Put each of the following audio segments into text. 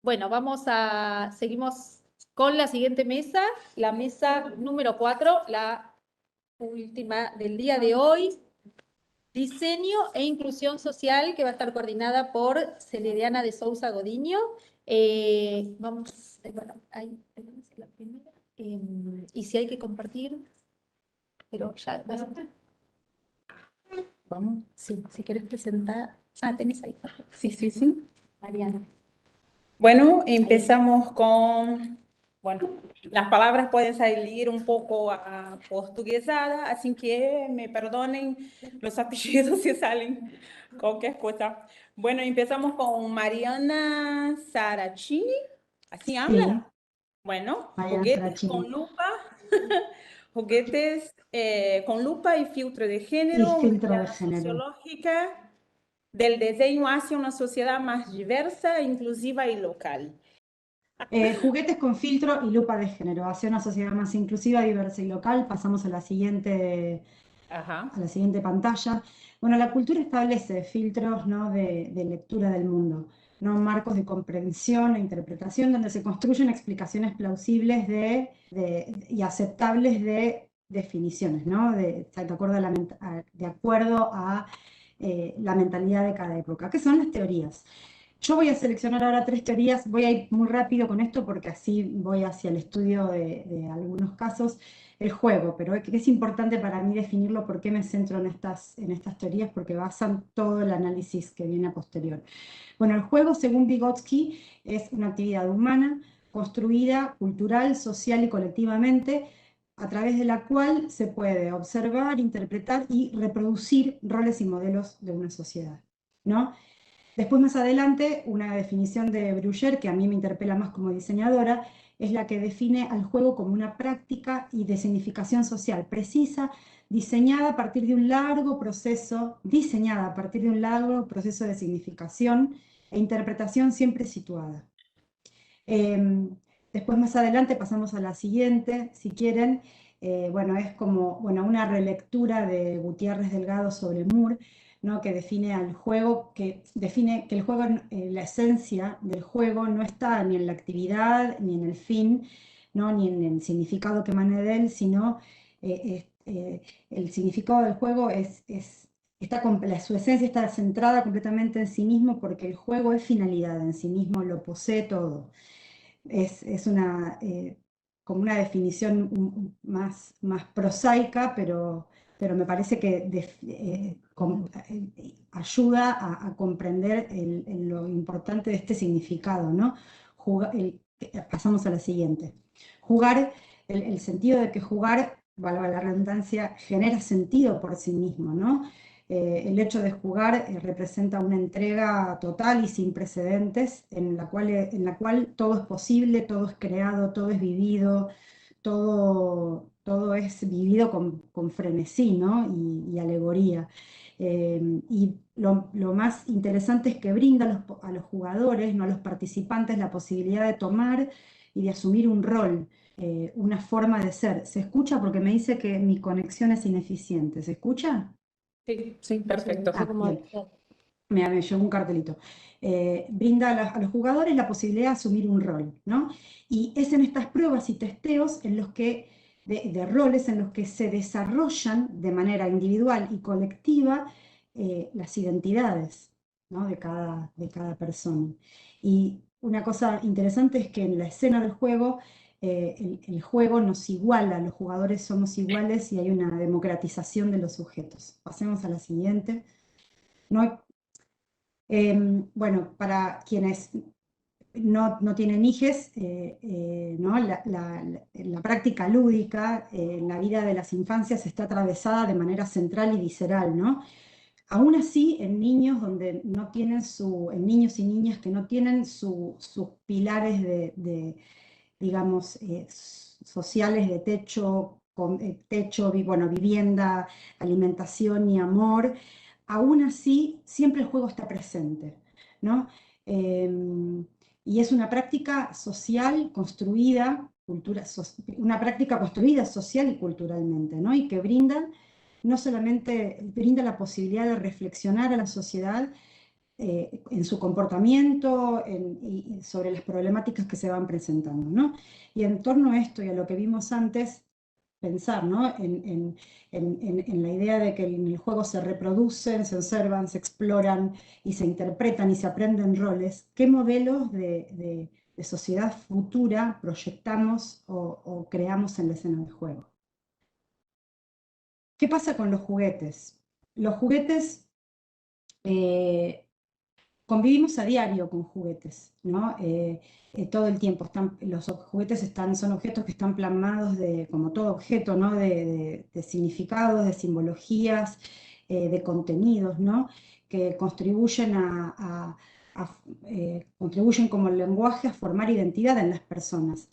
Bueno, seguimos con la siguiente mesa, la mesa número 4, la última del día de hoy, diseño e inclusión social, que va a estar coordinada por Celeriana de Sousa Godiño. Bueno, ahí tenemos la primera. Y si hay que compartir, pero ya. Vamos. Sí, si quieres presentar. Tenés ahí. Sí. Mariana. Bueno, empezamos con, las palabras pueden salir un poco portuguesadas, así que me perdonen los apellidos si salen cualquier cosa. Bueno, empezamos con Mariana Saracini, ¿así habla? Sí, Bueno, Mariana juguetes Saracini. con lupa, juguetes con lupa y filtro de Y género, una filtro de mirada género. sociológica del diseño hacia una sociedad más diversa, inclusiva y local. Juguetes con filtro y lupa de género. Hacia una sociedad más inclusiva, diversa y local. Pasamos a la siguiente pantalla. Bueno, la cultura establece filtros, ¿no?, de lectura del mundo, ¿no?, marcos de comprensión e interpretación donde se construyen explicaciones plausibles y aceptables de definiciones, ¿no?, de acuerdo a la mentalidad de cada época. ¿Qué son las teorías? Yo voy a seleccionar ahora 3 teorías, voy a ir muy rápido con esto porque así voy hacia el estudio de algunos casos. El juego, pero es importante para mí definirlo. ¿Por qué me centro en estas teorías? Porque basan todo el análisis que viene a posterior. Bueno, el juego, según Vygotsky, es una actividad humana, construida cultural, social y colectivamente, a través de la cual se puede observar, interpretar y reproducir roles y modelos de una sociedad, ¿no? Después, más adelante, una definición de Brugger, que a mí me interpela más como diseñadora, es la que define al juego como una práctica y de significación social precisa, diseñada a partir de un largo proceso de significación e interpretación siempre situada. Después, más adelante, pasamos a la siguiente, si quieren. Bueno, es como una relectura de Gutiérrez Delgado sobre Moore, ¿no?, que define al juego, que define que el juego, la esencia del juego no está ni en la actividad, ni en el fin, ¿no?, ni en el significado que emane de él, sino el significado del juego su esencia está centrada completamente en sí mismo, porque el juego es finalidad en sí mismo, lo posee todo. Es como una definición más prosaica, pero me parece que ayuda a comprender lo importante de este significado, ¿no? Pasamos a la siguiente. Jugar, el sentido de que jugar, valga la redundancia, genera sentido por sí mismo, ¿no? El hecho de jugar representa una entrega total y sin precedentes en la cual todo es posible, todo es creado, todo es vivido, todo es vivido con frenesí, ¿no?, y alegoría. Y lo más interesante es que brinda a los jugadores, no a los participantes, la posibilidad de tomar y de asumir un rol, una forma de ser. ¿Se escucha? Porque me dice que mi conexión es ineficiente. ¿Se escucha? Sí, perfecto. Bien. Me llegó un cartelito. Brinda a los jugadores la posibilidad de asumir un rol, ¿no? Y es en estas pruebas y testeos de roles en los que se desarrollan de manera individual y colectiva las identidades, ¿no?, de cada persona. Y una cosa interesante es que en la escena del juego, el juego nos iguala, los jugadores somos iguales y hay una democratización de los sujetos. Pasemos a la siguiente. No, bueno, para quienes no tienen hijes, ¿no?, la práctica lúdica en la vida de las infancias está atravesada de manera central y visceral, ¿no? Aún así, en niños en niños y niñas que no tienen sus pilares digamos, sociales de vivienda, alimentación y amor, aún así siempre el juego está presente, ¿no? Y es una práctica social construida, una práctica construida social y culturalmente, ¿no? Y que no solamente brinda la posibilidad de reflexionar a la sociedad en su comportamiento y sobre las problemáticas que se van presentando, ¿no? Y en torno a esto y a lo que vimos antes, pensar, ¿no? en la idea de que en el juego se reproducen, se observan, se exploran y se interpretan y se aprenden roles, ¿qué modelos de sociedad futura proyectamos o creamos en la escena de juego? ¿Qué pasa con los juguetes? Los juguetes, convivimos a diario con juguetes, ¿no? Todo el tiempo. Los juguetes son objetos que están plasmados como todo objeto, ¿no? De significados, de simbologías, de contenidos, ¿no? Que contribuyen contribuyen como el lenguaje a formar identidad en las personas.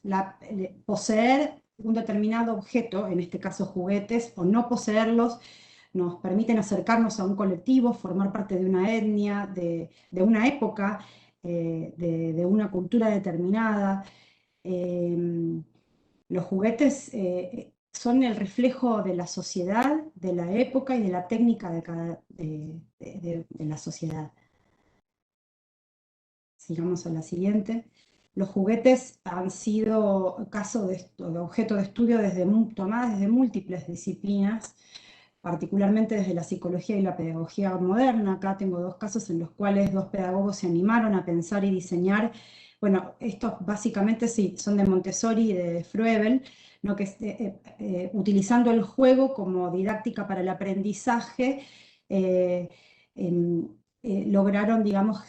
Poseer un determinado objeto, en este caso juguetes, o no poseerlos, nos permiten acercarnos a un colectivo, formar parte de una etnia, de una época, de una cultura determinada. Los juguetes son el reflejo de la sociedad, de la época y de la técnica de la sociedad. Sigamos a la siguiente. Los juguetes han sido objeto de estudio tomadas desde múltiples disciplinas, particularmente desde la psicología y la pedagogía moderna. Acá tengo dos casos en los cuales dos pedagogos se animaron a pensar y diseñar. Bueno, estos básicamente sí, son de Montessori y de Froebel, ¿no? Utilizando el juego como didáctica para el aprendizaje, lograron, digamos,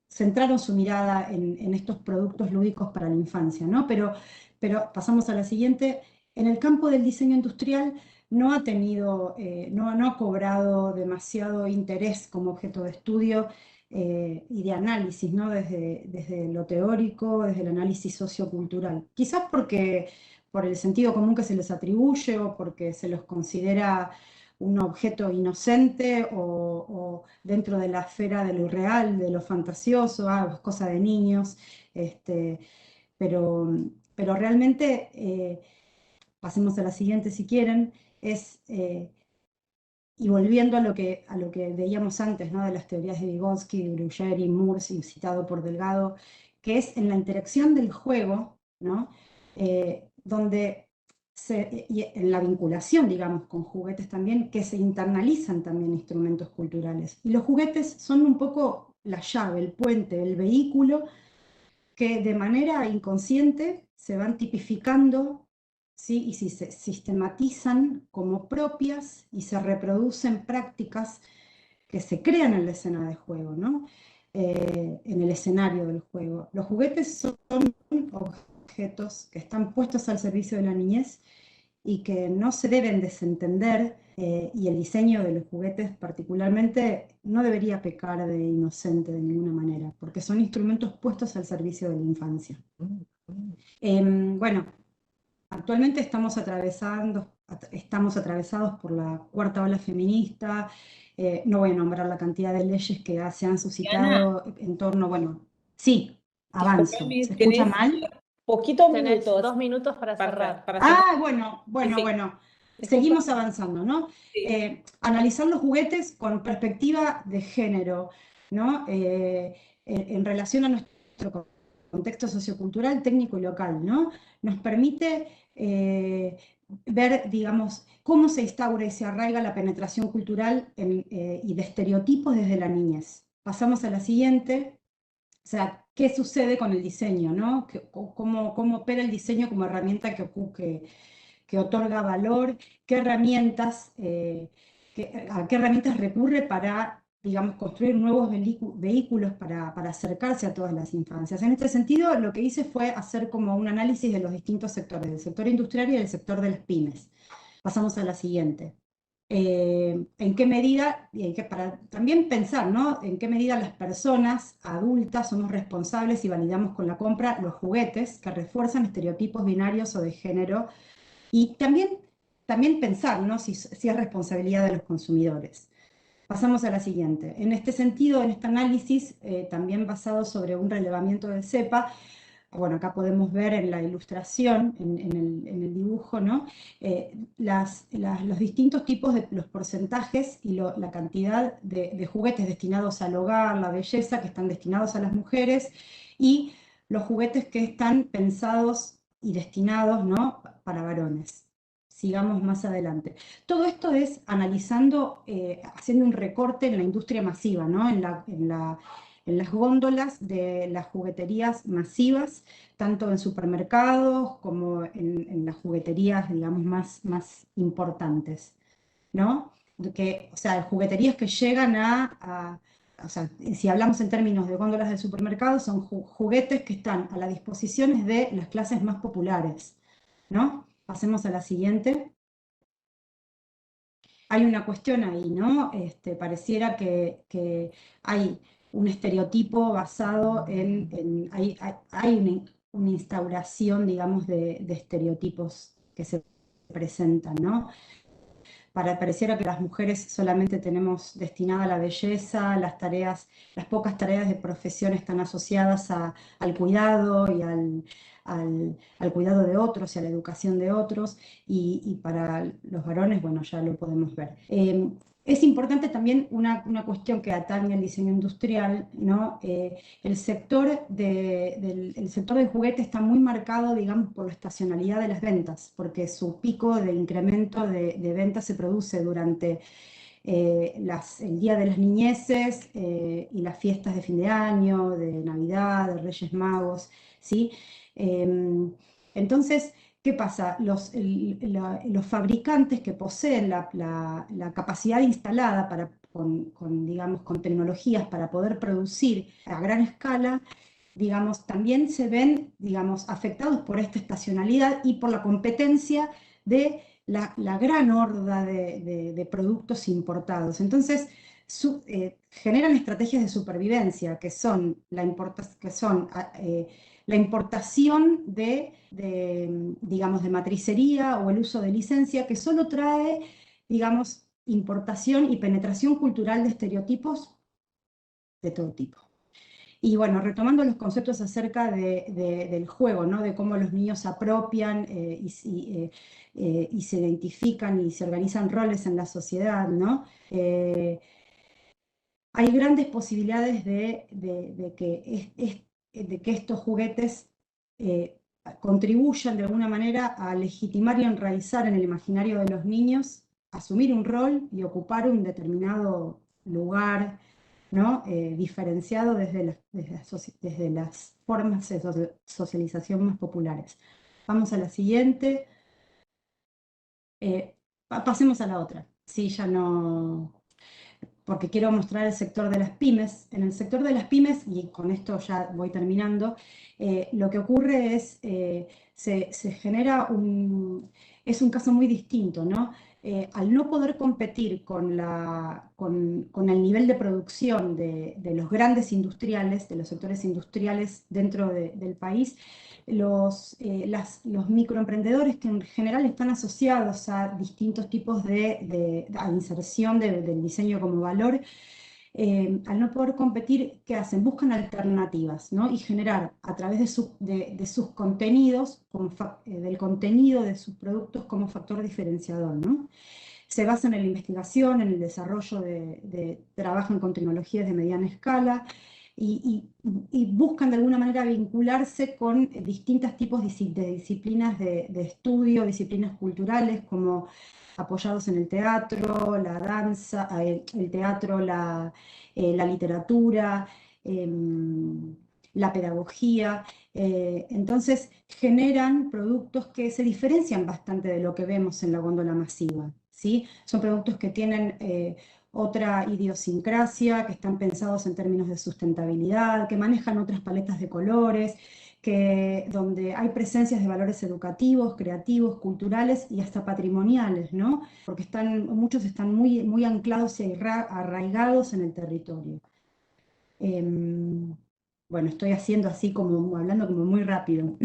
centraron su mirada en estos productos lúdicos para la infancia, ¿no? Pero pasamos a la siguiente. En el campo del diseño industrial no ha cobrado demasiado interés como objeto de estudio y de análisis, ¿no? Desde lo teórico, desde el análisis sociocultural. Quizás por el sentido común que se les atribuye o porque se los considera un objeto inocente o dentro de la esfera de lo irreal, de lo fantasioso, es cosa de niños, pero realmente, pasemos a la siguiente si quieren, y volviendo a lo que veíamos antes, ¿no? De las teorías de Vygotsky, Bruguière y Moore, y citado por Delgado, que es en la interacción del juego, ¿no? Donde y en la vinculación, digamos, con juguetes también, que se internalizan también instrumentos culturales. Y los juguetes son un poco la llave, el puente, el vehículo que de manera inconsciente se van tipificando, ¿sí? Y se sistematizan como propias y se reproducen prácticas que se crean en la escena de juego, ¿no? En el escenario del juego. Los juguetes son objetos que están puestos al servicio de la niñez y que no se deben desentender, y el diseño de los juguetes particularmente no debería pecar de inocente de ninguna manera, porque son instrumentos puestos al servicio de la infancia. Bueno, actualmente estamos atravesados por la cuarta ola feminista. No voy a nombrar la cantidad de leyes que se han suscitado en torno, bueno, sí, avanzo. ¿Se escucha mal? Poquitos Tenés minutos 2 minutos para cerrar. Bueno. Seguimos avanzando, ¿no? Sí. Analizar los juguetes con perspectiva de género, ¿no? En relación a nuestro contexto sociocultural, técnico y local, ¿no? Nos permite ver, digamos, cómo se instaura y se arraiga la penetración cultural y de estereotipos desde la niñez. Pasamos a la siguiente. O sea, ¿qué sucede con el diseño, ¿no? ¿Cómo opera el diseño como herramienta que otorga valor? ¿Qué herramientas, a qué herramientas recurre para, digamos, construir nuevos vehículos para acercarse a todas las infancias? En este sentido, lo que hice fue hacer como un análisis de los distintos sectores, del sector industrial y del sector de las pymes. Pasamos a la siguiente. En qué medida, para también pensar, ¿no? En qué medida las personas adultas somos responsables y validamos con la compra los juguetes que refuerzan estereotipos binarios o de género, y también pensar, ¿no? si es responsabilidad de los consumidores. Pasamos a la siguiente. En este sentido, en este análisis, también basado sobre un relevamiento del CEPA, bueno, acá podemos ver en la ilustración, en el dibujo, ¿no? Los distintos tipos de los porcentajes y la cantidad de juguetes destinados al hogar, la belleza, que están destinados a las mujeres, y los juguetes que están pensados y destinados, ¿no?, para varones. Sigamos más adelante. Todo esto es analizando, haciendo un recorte en la industria masiva, ¿no? En las góndolas de las jugueterías masivas, tanto en supermercados como en las jugueterías, digamos, más importantes, ¿no? O sea, jugueterías que llegan o sea, si hablamos en términos de góndolas de supermercados, son juguetes que están a la disposición de las clases más populares, ¿no? Pasemos a la siguiente. Hay una cuestión ahí, ¿no? Pareciera que hay un estereotipo basado hay una instauración, digamos, de estereotipos que se presentan, ¿no? Pareciera que las mujeres solamente tenemos destinada la belleza, las pocas tareas de profesión están asociadas al cuidado y al cuidado de otros y a la educación de otros, y para los varones, bueno, ya lo podemos ver. Es importante también una cuestión que atañe al diseño industrial, ¿no? El sector del juguete está muy marcado, digamos, por la estacionalidad de las ventas, porque su pico de incremento de ventas se produce durante el Día de las Niñeces y las fiestas de fin de año, de Navidad, de Reyes Magos, ¿sí? Entonces, ¿qué pasa? Los fabricantes que poseen la capacidad instalada digamos, con tecnologías para poder producir a gran escala, digamos, también se ven, digamos, afectados por esta estacionalidad y por la competencia de la gran horda de productos importados. Entonces, generan estrategias de supervivencia que son la importación digamos, de matricería o el uso de licencia, que solo trae, digamos, importación y penetración cultural de estereotipos de todo tipo. Y bueno, retomando los conceptos acerca del juego, ¿no? De cómo los niños se apropian y se identifican y se organizan roles en la sociedad, ¿no? Hay grandes posibilidades de que estos juguetes contribuyan de alguna manera a legitimar y enraizar en el imaginario de los niños, asumir un rol y ocupar un determinado lugar, ¿no? Diferenciado desde las formas de socialización más populares. Vamos a la siguiente. Pasemos a la otra. Sí, ya no, porque quiero mostrar el sector de las pymes. En el sector de las pymes, y con esto ya voy terminando, lo que ocurre es, se genera es un caso muy distinto, ¿no? Al no poder competir con el nivel de producción de los grandes industriales, de los sectores industriales dentro del país, los microemprendedores, que en general están asociados a distintos tipos a inserción del diseño como valor, al no poder competir, ¿qué hacen? Buscan alternativas, ¿no? Y generar a través de sus contenidos, del contenido de sus productos como factor diferenciador, ¿no? Se basan en la investigación, en el desarrollo trabajan con tecnologías de mediana escala y buscan de alguna manera vincularse con distintos tipos de disciplinas de estudio, disciplinas culturales, como apoyados en el teatro, la danza, el teatro, la literatura, la pedagogía. Entonces generan productos que se diferencian bastante de lo que vemos en la góndola masiva, ¿sí? Son productos que tienen otra idiosincrasia, que están pensados en términos de sustentabilidad, que manejan otras paletas de colores, donde hay presencias de valores educativos, creativos, culturales y hasta patrimoniales, ¿no? Porque muchos están muy anclados y arraigados en el territorio. Bueno, estoy haciendo así hablando como muy rápido.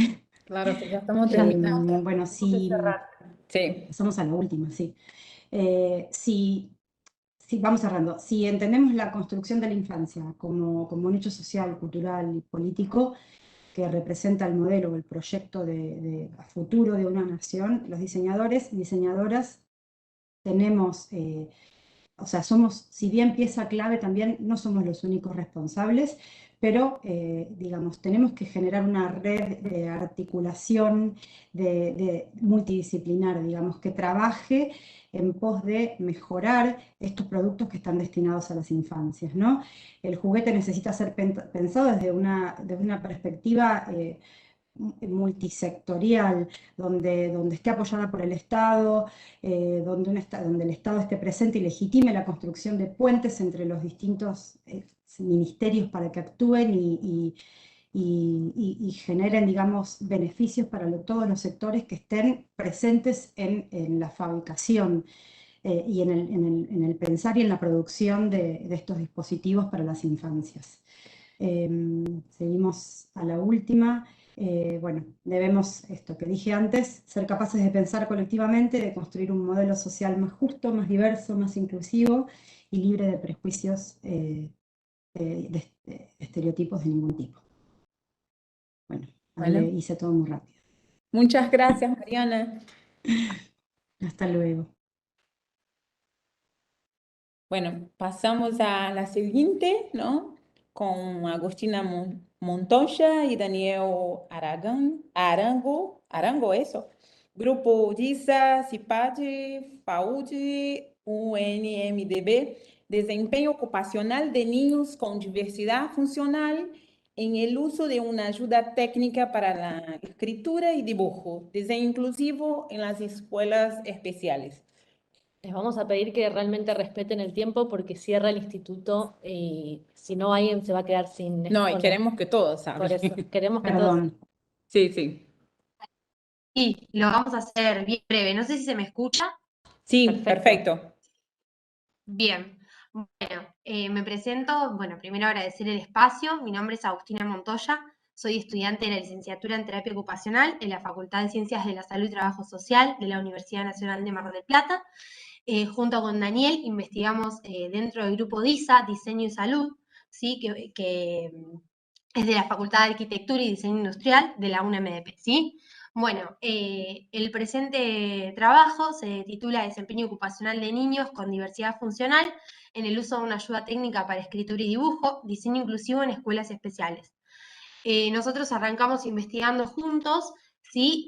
Claro, que ya estamos terminando. Bueno, sí, Sí. pasamos a la última, sí. Sí, vamos cerrando. Si entendemos la construcción de la infancia como un hecho social, cultural y político, que representa el modelo o el proyecto a futuro de una nación, los diseñadores y diseñadoras tenemos, o sea, somos, si bien pieza clave también, no somos los únicos responsables, pero, digamos, tenemos que generar una red de articulación multidisciplinar, digamos, que trabaje en pos de mejorar estos productos que están destinados a las infancias, ¿no? El juguete necesita ser pensado desde una perspectiva multisectorial, donde esté apoyada por el Estado, donde el Estado esté presente y legitime la construcción de puentes entre los distintos ministerios para que actúen y generen, digamos, beneficios para todos los sectores que estén presentes en la fabricación y en el pensar y en la producción de estos dispositivos para las infancias. Seguimos a la última. Bueno, debemos, esto que dije antes, ser capaces de pensar colectivamente, de construir un modelo social más justo, más diverso, más inclusivo y libre de prejuicios, de estereotipos de ningún tipo. Bueno, Bueno. hice todo muy rápido. Muchas gracias, Mariana. Hasta luego. Bueno, pasamos a la siguiente, ¿no? Con Agustina Montoya y Daniel Arango, eso. Grupo DISA, CIPAD, FAUD, UNMDB, Desempeño Ocupacional de Niños con Diversidad Funcional en el uso de una ayuda técnica para la escritura y dibujo, diseño inclusivo en las escuelas especiales. Les vamos a pedir que realmente respeten el tiempo porque cierra el instituto si no alguien se va a quedar sin No, y exponer. queremos que todos Por hablen. eso, queremos que Perdón. Sí, sí. Sí, lo vamos a hacer bien breve. No sé si se me escucha. Sí, Perfecto. perfecto. Bien. Bueno, me presento. Bueno, primero agradecer el espacio. Mi nombre es Agustina Montoya. Soy estudiante de la licenciatura en Terapia Ocupacional en la Facultad de Ciencias de la Salud y Trabajo Social de la Universidad Nacional de Mar del Plata. Junto con Daniel investigamos dentro del grupo DISA, Diseño y Salud, ¿sí? que es de la Facultad de Arquitectura y Diseño Industrial de la UNMDP, ¿sí? Bueno, el presente trabajo se titula Desempeño ocupacional de niños con diversidad funcional en el uso de una ayuda técnica para escritura y dibujo, diseño inclusivo en escuelas especiales. Nosotros arrancamos investigando juntos, ¿sí?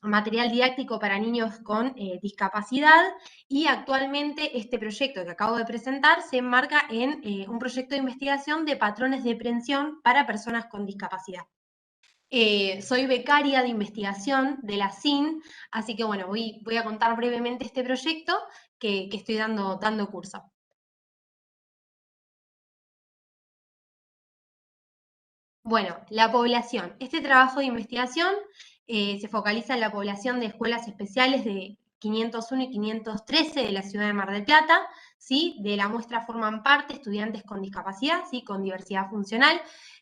Material didáctico para niños con discapacidad y actualmente este proyecto que acabo de presentar se enmarca en un proyecto de investigación de patrones de prevención para personas con discapacidad. Soy becaria de investigación de la CIN, así que bueno, voy a contar brevemente este proyecto que estoy dando curso. Bueno, la población. Este trabajo de investigación se focaliza en la población de escuelas especiales de 501 y 513 de la ciudad de Mar del Plata, ¿sí? De la muestra forman parte estudiantes con discapacidad, ¿sí? Con diversidad funcional,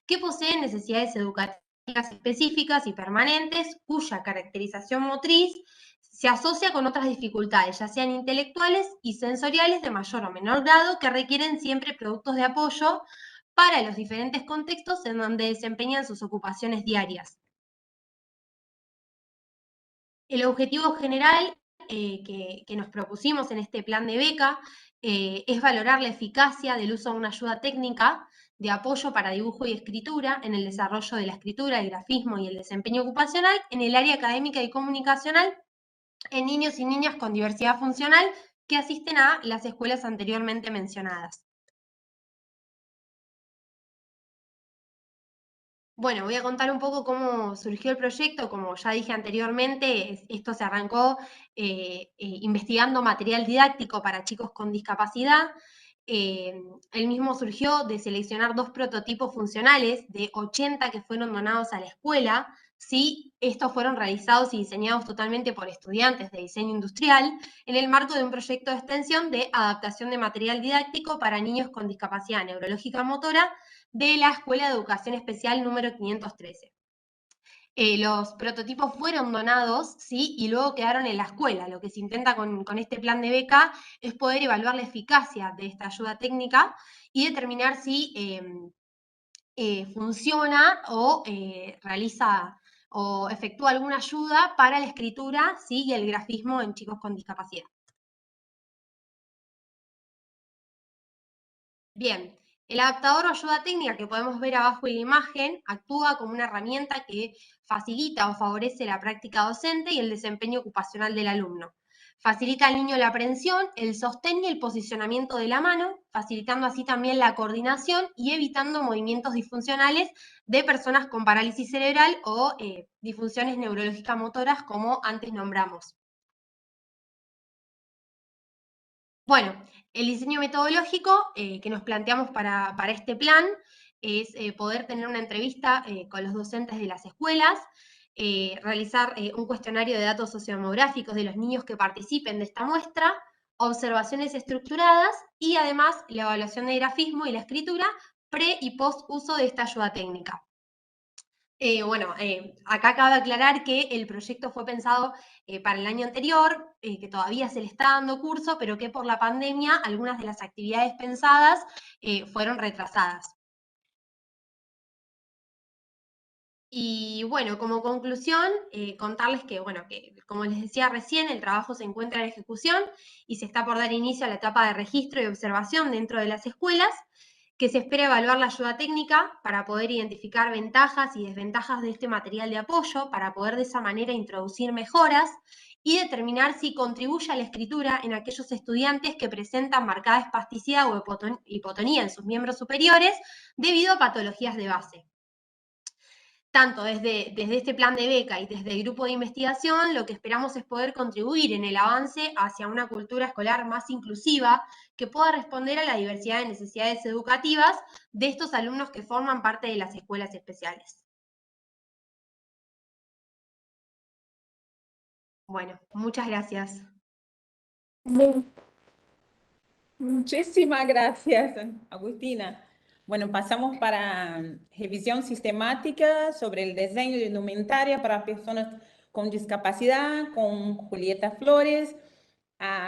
que poseen necesidades educativas específicas y permanentes, cuya caracterización motriz se asocia con otras dificultades, ya sean intelectuales y sensoriales de mayor o menor grado, que requieren siempre productos de apoyo para los diferentes contextos en donde desempeñan sus ocupaciones diarias. El objetivo general que nos propusimos en este plan de beca es valorar la eficacia del uso de una ayuda técnica de apoyo para dibujo y escritura en el desarrollo de la escritura, el grafismo y el desempeño ocupacional en el área académica y comunicacional en niños y niñas con diversidad funcional que asisten a las escuelas anteriormente mencionadas. Bueno, voy a contar un poco cómo surgió el proyecto. Como ya dije anteriormente, esto se arrancó investigando material didáctico para chicos con discapacidad. El mismo surgió de seleccionar 2 prototipos funcionales de 80 que fueron donados a la escuela. ¿Sí? Estos fueron realizados y diseñados totalmente por estudiantes de diseño industrial en el marco de un proyecto de extensión de adaptación de material didáctico para niños con discapacidad neurológica motora de la Escuela de Educación Especial número 513. Los prototipos fueron donados, ¿sí? Y luego quedaron en la escuela. Lo que se intenta con este plan de beca es poder evaluar la eficacia de esta ayuda técnica y determinar si funciona o realiza o efectúa alguna ayuda para la escritura, ¿sí? Y el grafismo en chicos con discapacidad. Bien, el adaptador o ayuda técnica que podemos ver abajo en la imagen actúa como una herramienta que facilita o favorece la práctica docente y el desempeño ocupacional del alumno. Facilita al niño la aprehensión, el sostén y el posicionamiento de la mano, facilitando así también la coordinación y evitando movimientos disfuncionales de personas con parálisis cerebral o disfunciones neurológicas motoras, como antes nombramos. Bueno, el diseño metodológico que nos planteamos para este plan es poder tener una entrevista con los docentes de las escuelas, realizar un cuestionario de datos sociodemográficos de los niños que participen de esta muestra, observaciones estructuradas y además la evaluación de grafismo y la escritura pre y post uso de esta ayuda técnica. Acá cabe aclarar que el proyecto fue pensado para el año anterior, que todavía se le está dando curso, pero que por la pandemia algunas de las actividades pensadas fueron retrasadas. Y bueno, como conclusión, contarles que, bueno, que como les decía recién, el trabajo se encuentra en ejecución y se está por dar inicio a la etapa de registro y observación dentro de las escuelas, que se espera evaluar la ayuda técnica para poder identificar ventajas y desventajas de este material de apoyo, para poder de esa manera introducir mejoras y determinar si contribuye a la escritura en aquellos estudiantes que presentan marcada espasticidad o hipotonía en sus miembros superiores debido a patologías de base. Tanto desde este plan de beca y desde el grupo de investigación, lo que esperamos es poder contribuir en el avance hacia una cultura escolar más inclusiva que pueda responder a la diversidad de necesidades educativas de estos alumnos que forman parte de las escuelas especiales. Bueno, muchas gracias. Muchísimas gracias, Agustina. Bueno, pasamos para revisión sistemática sobre el diseño de indumentaria para personas con discapacidad, con Julieta Flores,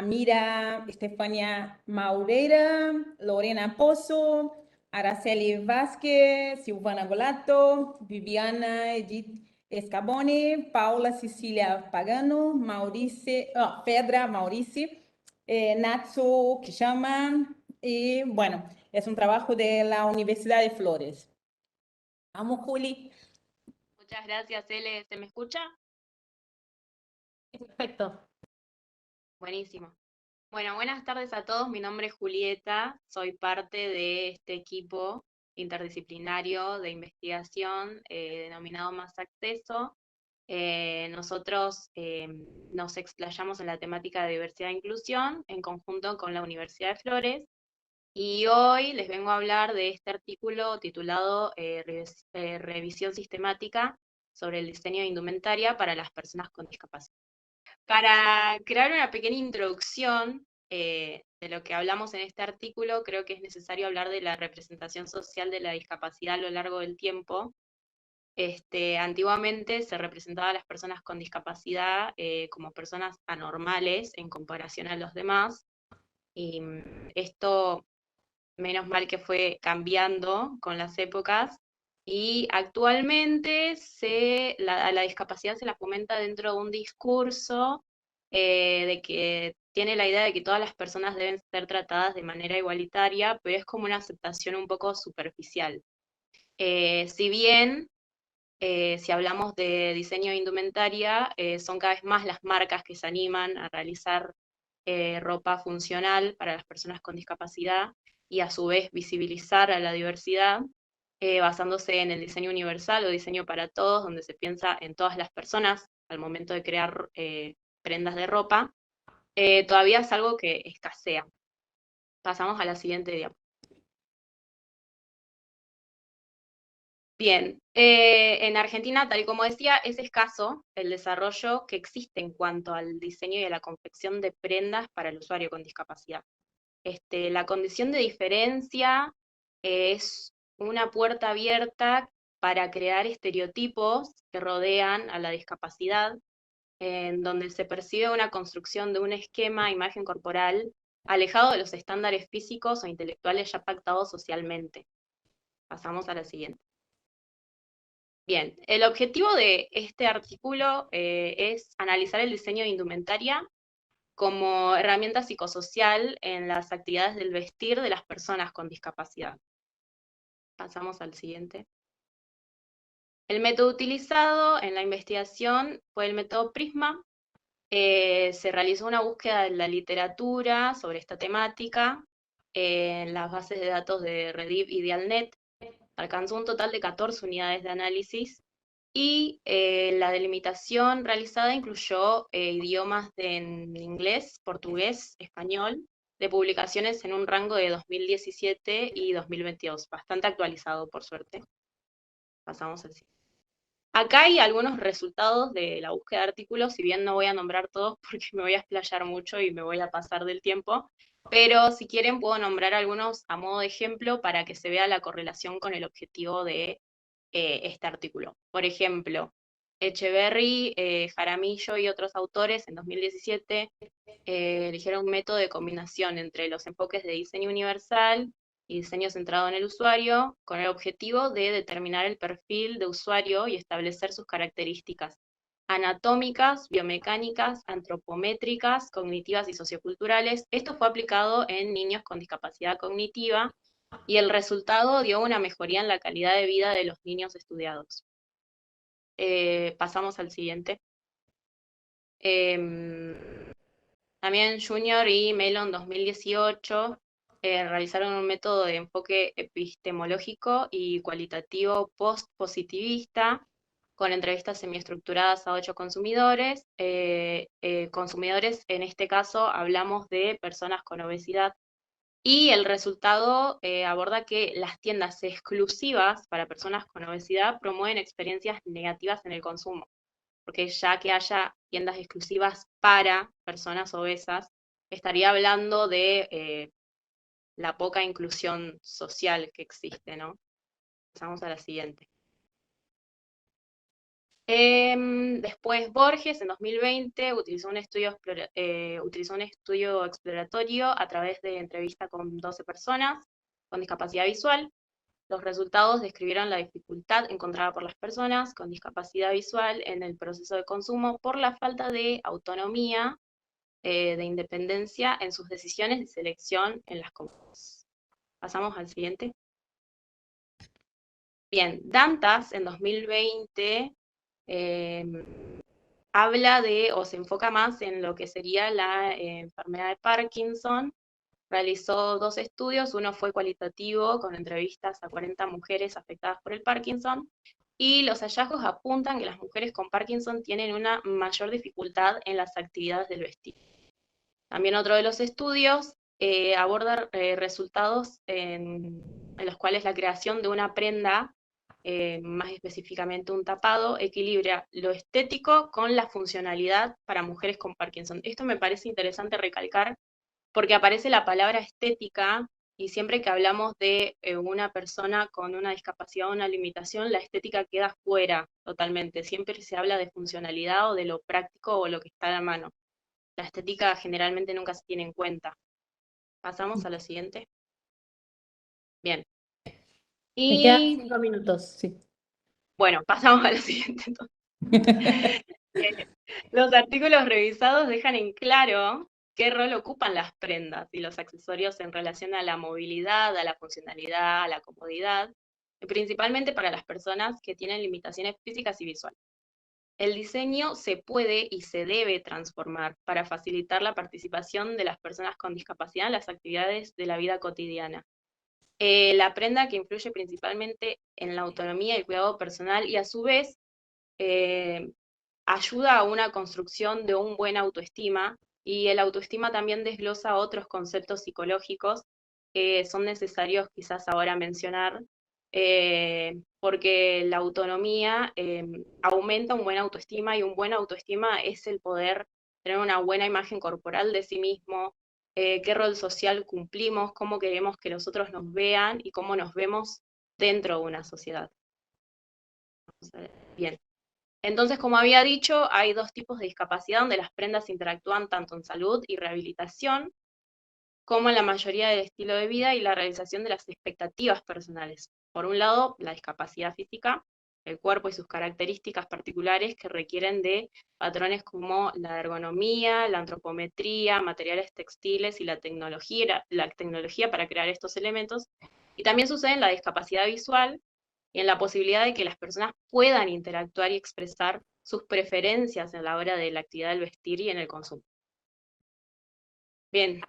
Mira Estefania Maureira, Lorena Pozo, Araceli Vázquez, Silvana Golato, Viviana Edith Escabone, Paula Cecilia Pagano, Pedra Maurici, Natsu Kishama, y bueno, es un trabajo de la Universidad de Flores. Vamos, Juli. Muchas gracias, Ele. ¿Se me escucha? Perfecto. Buenísimo. Bueno, buenas tardes a todos. Mi nombre es Julieta. Soy parte de este equipo interdisciplinario de investigación denominado Más Acceso. Nosotros nos explayamos en la temática de diversidad e inclusión en conjunto con la Universidad de Flores. Y hoy les vengo a hablar de este artículo titulado Revisión sistemática sobre el diseño de indumentaria para las personas con discapacidad. Para crear una pequeña introducción de lo que hablamos en este artículo, creo que es necesario hablar de la representación social de la discapacidad a lo largo del tiempo. Antiguamente se representaba a las personas con discapacidad como personas anormales en comparación a los demás, y esto menos mal que fue cambiando con las épocas, y actualmente a la discapacidad se la fomenta dentro de un discurso de que tiene la idea de que todas las personas deben ser tratadas de manera igualitaria, pero es como una aceptación un poco superficial. Si bien, si hablamos de diseño de indumentaria, son cada vez más las marcas que se animan a realizar ropa funcional para las personas con discapacidad y a su vez visibilizar a la diversidad, basándose en el diseño universal o diseño para todos, donde se piensa en todas las personas al momento de crear prendas de ropa. Todavía es algo que escasea. Pasamos a la siguiente diapositiva. Bien, en Argentina, tal y como decía, es escaso el desarrollo que existe en cuanto al diseño y a la confección de prendas para el usuario con discapacidad. La condición de diferencia es una puerta abierta para crear estereotipos que rodean a la discapacidad, en donde se percibe una construcción de un esquema, imagen corporal, alejado de los estándares físicos o intelectuales ya pactados socialmente. Pasamos a la siguiente. Bien, el objetivo de este artículo es analizar el diseño de indumentaria como herramienta psicosocial en las actividades del vestir de las personas con discapacidad. Pasamos al siguiente. El método utilizado en la investigación fue el método Prisma. Se realizó una búsqueda de la literatura sobre esta temática en las bases de datos de Rediff y Dialnet. Alcanzó un total de 14 unidades de análisis y la delimitación realizada incluyó idiomas en inglés, portugués, español, de publicaciones en un rango de 2017 y 2022, bastante actualizado por suerte. Pasamos al siguiente. Acá hay algunos resultados de la búsqueda de artículos, si bien no voy a nombrar todos porque me voy a explayar mucho y me voy a pasar del tiempo, pero si quieren puedo nombrar algunos a modo de ejemplo para que se vea la correlación con el objetivo de este artículo. Por ejemplo, Echeverry, Jaramillo y otros autores en 2017 eligieron un método de combinación entre los enfoques de diseño universal y diseño centrado en el usuario, con el objetivo de determinar el perfil de usuario y establecer sus características anatómicas, biomecánicas, antropométricas, cognitivas y socioculturales. Esto fue aplicado en niños con discapacidad cognitiva y el resultado dio una mejoría en la calidad de vida de los niños estudiados. Pasamos al siguiente. También Junior y Mellon 2018 realizaron un método de enfoque epistemológico y cualitativo post-positivista con entrevistas semiestructuradas a 8 consumidores. Consumidores, en este caso, hablamos de personas con obesidad. Y el resultado aborda que las tiendas exclusivas para personas con obesidad promueven experiencias negativas en el consumo, porque ya que haya tiendas exclusivas para personas obesas, estaría hablando de la poca inclusión social que existe, ¿no? Pasamos a la siguiente. Después Borges, en 2020, utilizó un estudio exploratorio a través de entrevista con 12 personas con discapacidad visual. Los resultados describieron la dificultad encontrada por las personas con discapacidad visual en el proceso de consumo por la falta de autonomía, de independencia en sus decisiones de selección en las compras. Pasamos al siguiente. Bien, Dantas en 2020 habla de, o se enfoca más en lo que sería la enfermedad de Parkinson. Realizó 2 estudios, uno fue cualitativo, con entrevistas a 40 mujeres afectadas por el Parkinson, y los hallazgos apuntan que las mujeres con Parkinson tienen una mayor dificultad en las actividades del vestir. También otro de los estudios aborda resultados en los cuales la creación de una prenda, más específicamente un tapado, equilibra lo estético con la funcionalidad para mujeres con Parkinson. Esto me parece interesante recalcar porque aparece la palabra estética y siempre que hablamos de una persona con una discapacidad o una limitación, la estética queda fuera totalmente. Siempre se habla de funcionalidad o de lo práctico o lo que está a la mano. La estética generalmente nunca se tiene en cuenta. Pasamos a lo siguiente. Bien. Me quedan 5 minutos, sí. Bueno, pasamos a lo siguiente entonces. Los artículos revisados dejan en claro qué rol ocupan las prendas y los accesorios en relación a la movilidad, a la funcionalidad, a la comodidad, principalmente para las personas que tienen limitaciones físicas y visuales. El diseño se puede y se debe transformar para facilitar la participación de las personas con discapacidad en las actividades de la vida cotidiana. La prenda que influye principalmente en la autonomía y el cuidado personal y a su vez ayuda a una construcción de un buen autoestima, y el autoestima también desglosa otros conceptos psicológicos que son necesarios quizás ahora mencionar, porque la autonomía aumenta un buen autoestima, y un buen autoestima es el poder tener una buena imagen corporal de sí mismo, qué rol social cumplimos, cómo queremos que los otros nos vean y cómo nos vemos dentro de una sociedad. Bien. Entonces, como había dicho, hay 2 tipos de discapacidad donde las prendas interactúan tanto en salud y rehabilitación, como en la mayoría del estilo de vida y la realización de las expectativas personales. Por un lado, la discapacidad física, el cuerpo y sus características particulares que requieren de patrones como la ergonomía, la antropometría, materiales textiles y la tecnología para crear estos elementos. Y también sucede en la discapacidad visual y en la posibilidad de que las personas puedan interactuar y expresar sus preferencias a la hora de la actividad del vestir y en el consumo. Bien,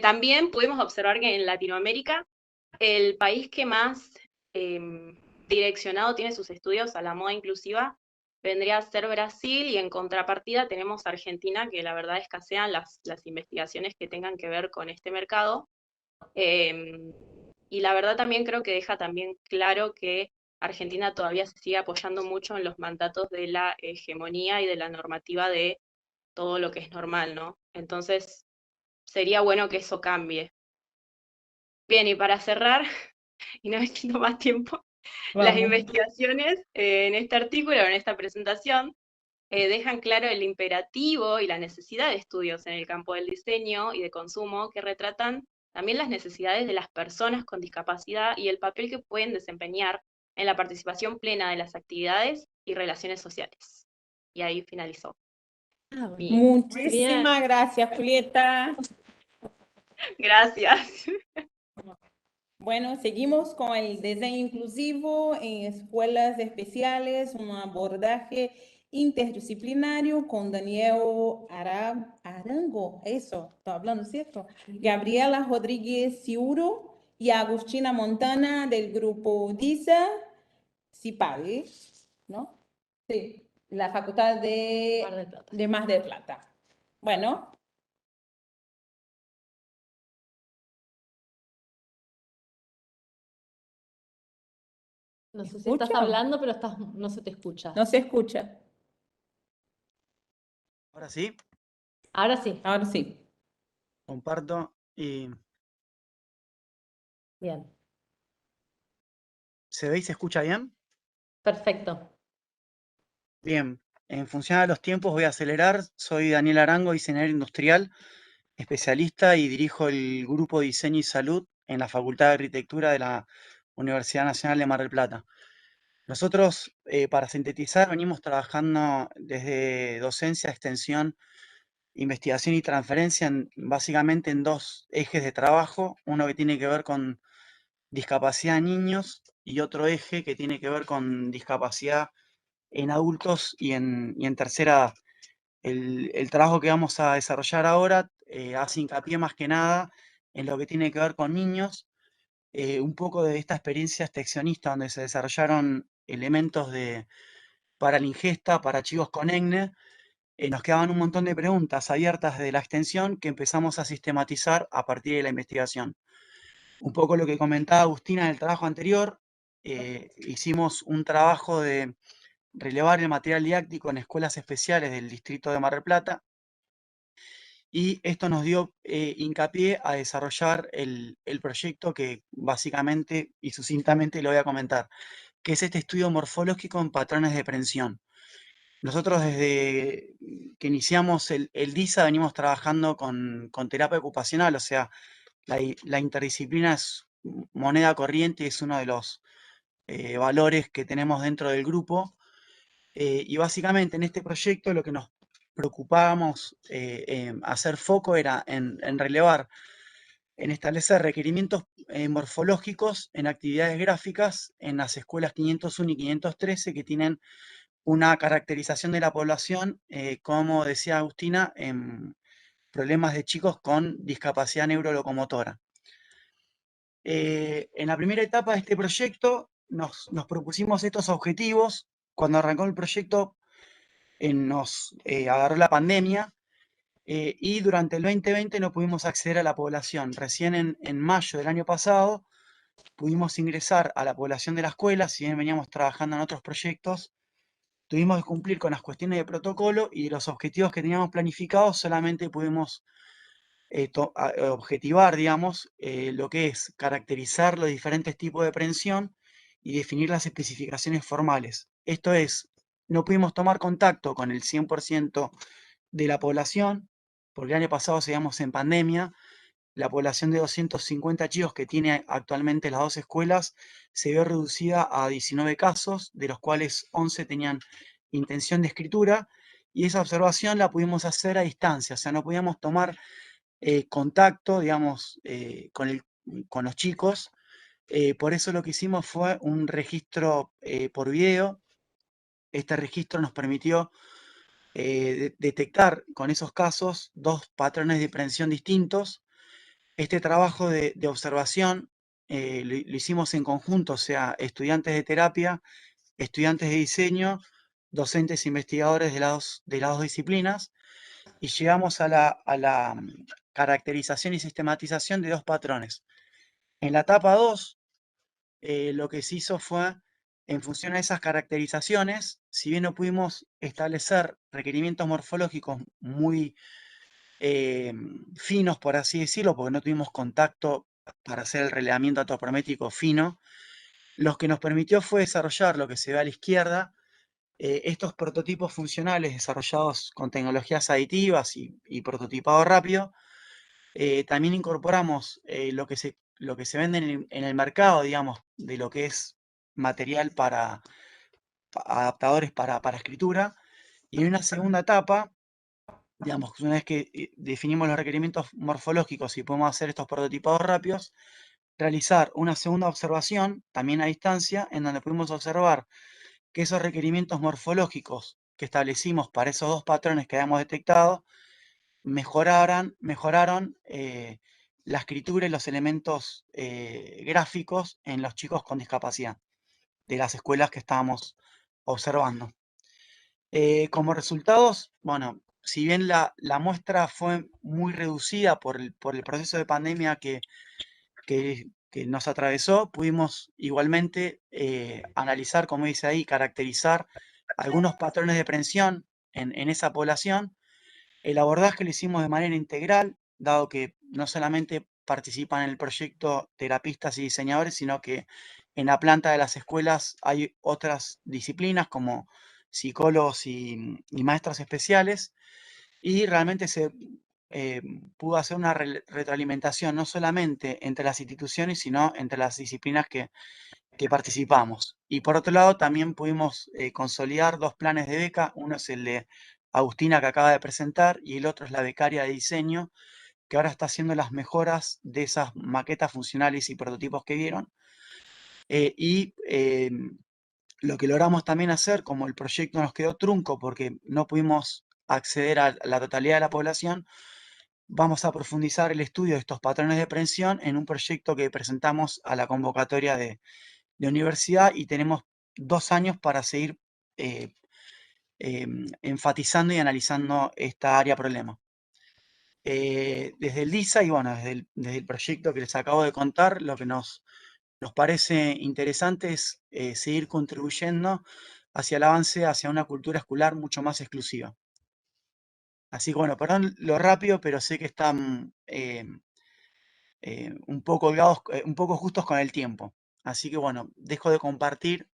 también pudimos observar que en Latinoamérica el país que más direccionado tiene sus estudios a la moda inclusiva vendría a ser Brasil, y en contrapartida tenemos Argentina, que la verdad escasean las investigaciones que tengan que ver con este mercado. Y la verdad también creo que deja también claro que Argentina todavía se sigue apoyando mucho en los mandatos de la hegemonía y de la normativa de todo lo que es normal, ¿no? Entonces, sería bueno que eso cambie. Bien, y para cerrar, y no me quito más tiempo, las Vamos. investigaciones en este artículo, en esta presentación, dejan claro el imperativo y la necesidad de estudios en el campo del diseño y de consumo que retratan también las necesidades de las personas con discapacidad y el papel que pueden desempeñar en la participación plena de las actividades y relaciones sociales. Y ahí finalizó. Muchísimas gracias, Julieta. Gracias. Bueno, seguimos con el diseño inclusivo en escuelas especiales, un abordaje interdisciplinario con Daniel Arango, eso, estoy hablando, ¿cierto? Gabriela Rodríguez Ciuro y Agustina Montana del grupo DISA, CIPAGE, ¿no? Sí, la Facultad Mar del Plata. de Mar del Plata. Bueno. No sé si ¿Escucha? estás hablando, pero no se te escucha. No se escucha. Ahora sí, Ahora sí. Ahora sí. comparto y Bien. ¿se ve y se escucha bien? Perfecto. Bien, en función a los tiempos voy a acelerar. Soy Daniel Arango, diseñador industrial, especialista y dirijo el grupo de Diseño y Salud en la Facultad de Arquitectura de la Universidad Nacional de Mar del Plata. Nosotros, para sintetizar, venimos trabajando desde docencia, extensión, investigación y transferencia básicamente en dos ejes de trabajo, uno que tiene que ver con discapacidad en niños y otro eje que tiene que ver con discapacidad en adultos y en tercera edad. El trabajo que vamos a desarrollar ahora hace hincapié más que nada en lo que tiene que ver con niños, un poco de esta experiencia extensionista donde se desarrollaron elementos para la ingesta, para chicos con ECNE. Nos quedaban un montón de preguntas abiertas de la extensión que empezamos a sistematizar a partir de la investigación. Un poco lo que comentaba Agustina en el trabajo anterior, hicimos un trabajo de relevar el material didáctico en escuelas especiales del distrito de Mar del Plata, y esto nos dio hincapié a desarrollar el proyecto que básicamente y sucintamente lo voy a comentar, que es este estudio morfológico en patrones de prensión. Nosotros desde que iniciamos el DISA venimos trabajando con terapia ocupacional, o sea, la interdisciplina es moneda corriente, es uno de los valores que tenemos dentro del grupo. Y básicamente en este proyecto lo que nos preocupábamos hacer foco era en relevar, en establecer requerimientos morfológicos en actividades gráficas en las escuelas 501 y 513 que tienen una caracterización de la población, como decía Agustina, en problemas de chicos con discapacidad neurolocomotora. En la primera etapa de este proyecto nos propusimos estos objetivos. Cuando arrancó el proyecto nos agarró la pandemia y durante el 2020 no pudimos acceder a la población. Recién en mayo del año pasado pudimos ingresar a la población de la escuela, si bien veníamos trabajando en otros proyectos, tuvimos que cumplir con las cuestiones de protocolo y de los objetivos que teníamos planificados solamente pudimos objetivar, digamos, lo que es caracterizar los diferentes tipos de prensión y definir las especificaciones formales. Esto es, no pudimos tomar contacto con el 100% de la población, porque el año pasado seguíamos en pandemia, la población de 250 chicos que tiene actualmente las dos escuelas se vio reducida a 19 casos, de los cuales 11 tenían intención de escritura, y esa observación la pudimos hacer a distancia, o sea, no podíamos tomar contacto, digamos, con los chicos. Por eso lo que hicimos fue un registro por video. Este registro nos permitió detectar con esos casos dos patrones de prevención distintos. Este trabajo de observación lo hicimos en conjunto, o sea, estudiantes de terapia, estudiantes de diseño, docentes investigadores de las dos disciplinas, y llegamos a la caracterización y sistematización de dos patrones. En la etapa 2, lo que se hizo fue, en función a esas caracterizaciones, si bien no pudimos establecer requerimientos morfológicos muy finos, por así decirlo, porque no tuvimos contacto para hacer el relevamiento antropométrico fino, lo que nos permitió fue desarrollar lo que se ve a la izquierda, estos prototipos funcionales desarrollados con tecnologías aditivas y prototipado rápido. También incorporamos lo que se vende en el mercado, digamos, de lo que es material para adaptadores para escritura. Y en una segunda etapa, digamos, una vez que definimos los requerimientos morfológicos y podemos hacer estos prototipados rápidos, realizar una segunda observación, también a distancia, en donde pudimos observar que esos requerimientos morfológicos que establecimos para esos dos patrones que habíamos detectado mejoraron la escritura y los elementos gráficos en los chicos con discapacidad de las escuelas que estábamos observando. Como resultados, bueno, si bien la muestra fue muy reducida por el proceso de pandemia que nos atravesó, pudimos igualmente analizar, como dice ahí, caracterizar algunos patrones de prevención en esa población. El abordaje lo hicimos de manera integral, dado que no solamente participan en el proyecto terapistas y diseñadores, sino que en la planta de las escuelas hay otras disciplinas como psicólogos y maestros especiales, y realmente se pudo hacer una retroalimentación no solamente entre las instituciones, sino entre las disciplinas que participamos. Y por otro lado, también pudimos consolidar dos planes de beca. Uno es el de Agustina, que acaba de presentar, y el otro es la becaria de diseño, que ahora está haciendo las mejoras de esas maquetas funcionales y prototipos que vieron. Lo que logramos también hacer, como el proyecto nos quedó trunco porque no pudimos acceder a la totalidad de la población, vamos a profundizar el estudio de estos patrones de prevención en un proyecto que presentamos a la convocatoria de universidad, y tenemos 2 años para seguir enfatizando y analizando esta área problema. Desde el DISA y bueno, desde el proyecto que les acabo de contar, lo que nos parece interesante es seguir contribuyendo hacia el avance, hacia una cultura escolar mucho más exclusiva. Así que bueno, perdón lo rápido, pero sé que están un poco holgados, un poco justos con el tiempo. Así que bueno, dejo de compartir.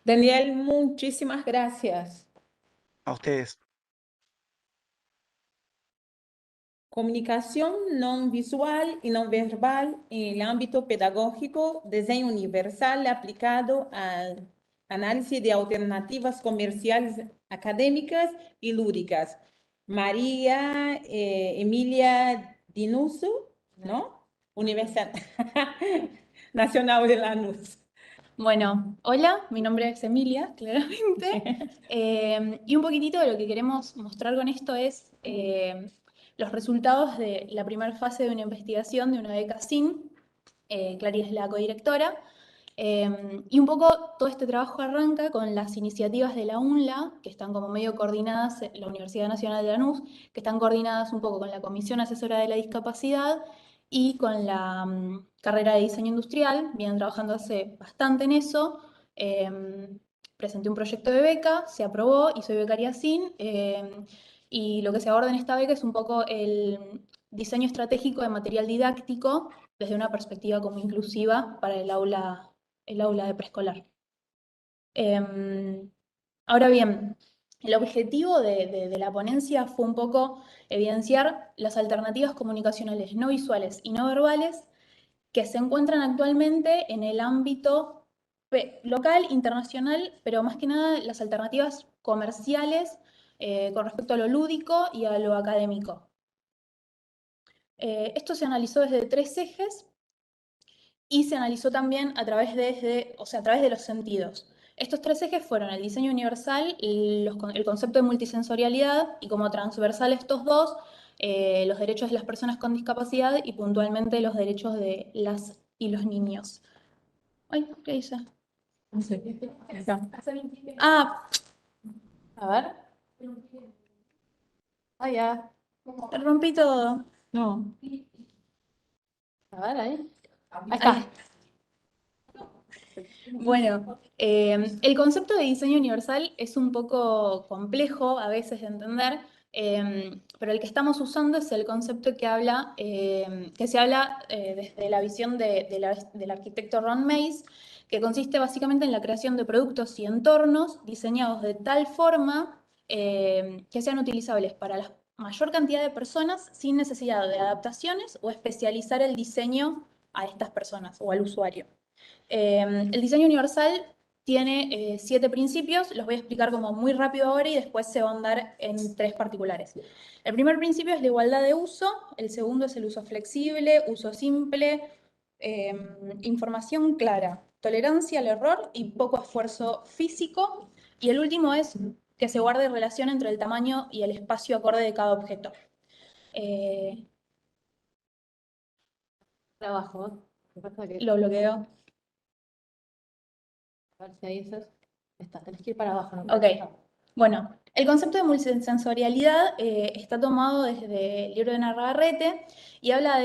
Daniel, muchísimas gracias. A ustedes. Comunicación no visual y no verbal en el ámbito pedagógico, diseño universal aplicado al análisis de alternativas comerciales académicas y lúdicas. María Emilia Dinuso, ¿no? Universidad Nacional de Lanús. Bueno, hola, mi nombre es Emilia, claramente. Y un poquitito de lo que queremos mostrar con esto es los resultados de la primera fase de una investigación de una beca SIN. Clary es la codirectora. Y un poco todo este trabajo arranca con las iniciativas de la UNLA, que están como medio coordinadas, la Universidad Nacional de Lanús, que están coordinadas un poco con la Comisión Asesora de la Discapacidad y con la carrera de Diseño Industrial. Vienen trabajando hace bastante en eso. Presenté un proyecto de beca, se aprobó y soy becaria SIN. Y lo que se aborda en esta beca es un poco el diseño estratégico de material didáctico desde una perspectiva como inclusiva para el aula de preescolar. Ahora bien, El objetivo de la ponencia fue un poco evidenciar las alternativas comunicacionales no visuales y no verbales que se encuentran actualmente en el ámbito local, internacional, pero más que nada las alternativas comerciales con respecto a lo lúdico y a lo académico. Esto se analizó desde 3 ejes y se analizó también a través de los sentidos. Estos 3 ejes fueron el diseño universal, el concepto de multisensorialidad y como transversal estos dos, los derechos de las personas con discapacidad y puntualmente los derechos de las y los niños. Ay, ¿qué hice? Ah, a ver. Ah, ya. Rompí todo. No. A ver, ahí. Ahí está. Bueno, el concepto de diseño universal es un poco complejo a veces de entender, pero el que estamos usando es el concepto que se habla desde la visión del arquitecto Ron Mays, que consiste básicamente en la creación de productos y entornos diseñados de tal forma que sean utilizables para la mayor cantidad de personas sin necesidad de adaptaciones o especializar el diseño a estas personas o al usuario. El diseño universal tiene 7 principios, los voy a explicar como muy rápido ahora y después se va a andar en 3 particulares. El primer principio es la igualdad de uso, el segundo es el uso flexible, uso simple, información clara, tolerancia al error y poco esfuerzo físico, y el último es que se guarde relación entre el tamaño y el espacio acorde de cada objeto. Trabajo. Lo bloqueo. A ver si ahí tenés que ir para abajo. ¿No? Ok, bueno, el concepto de multisensorialidad está tomado desde el libro de Navarrete y habla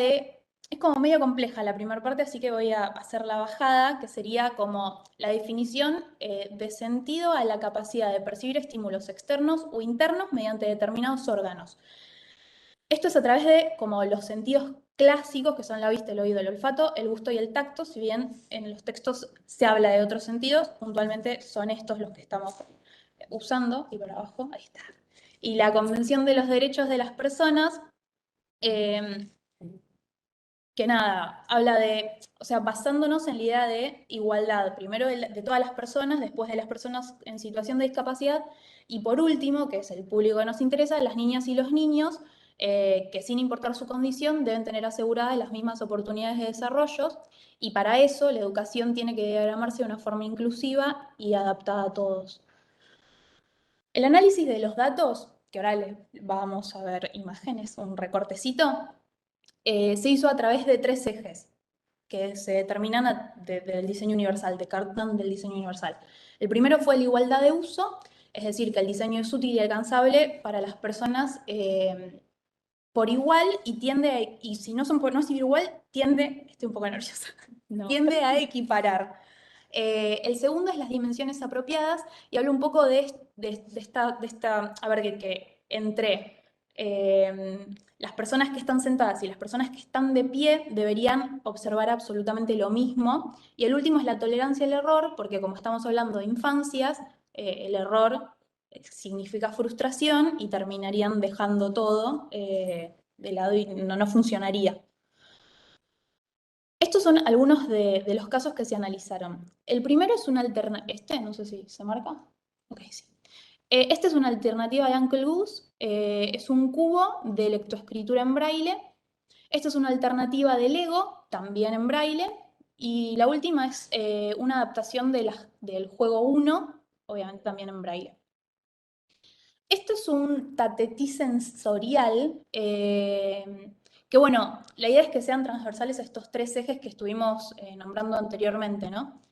es como medio compleja la primera parte, así que voy a hacer la bajada, que sería como la definición de sentido a la capacidad de percibir estímulos externos o internos mediante determinados órganos. Esto es a través de como los sentidos clásicos, que son la vista, el oído, el olfato, el gusto y el tacto, si bien en los textos se habla de otros sentidos, puntualmente son estos los que estamos usando, y por abajo, ahí está. Y la Convención de los Derechos de las Personas, que nada, habla basándonos en la idea de igualdad, primero de todas las personas, después de las personas en situación de discapacidad, y por último, que es el público que nos interesa, las niñas y los niños, que sin importar su condición deben tener aseguradas las mismas oportunidades de desarrollo, y para eso la educación tiene que diagramarse de una forma inclusiva y adaptada a todos. El análisis de los datos, que ahora vamos a ver imágenes, un recortecito, se hizo a través de 3 ejes que se determinan del diseño universal, de Cartan del diseño universal. El primero fue la igualdad de uso, es decir, que el diseño es útil y alcanzable para las personas por igual y si no son por no ser igual, estoy un poco nerviosa, no. Tiende a equiparar. El segundo es las dimensiones apropiadas y hablo un poco de esta, a ver, que entre las personas que están sentadas y las personas que están de pie deberían observar absolutamente lo mismo. Y el último es la tolerancia al error, porque como estamos hablando de infancias, el error significa frustración y terminarían dejando todo de lado y no funcionaría. Estos son algunos de los casos que se analizaron. El primero es una alternativa, no sé si se marca. Ok, sí. Esta es una alternativa de Uncle Goose, es un cubo de lectoescritura en braille. Esta es una alternativa de Lego, también en braille. Y la última es una adaptación del juego 1, obviamente también en braille. Esto es un tatetí sensorial, que bueno, la idea es que sean transversales a estos 3 ejes que estuvimos nombrando anteriormente, ¿no?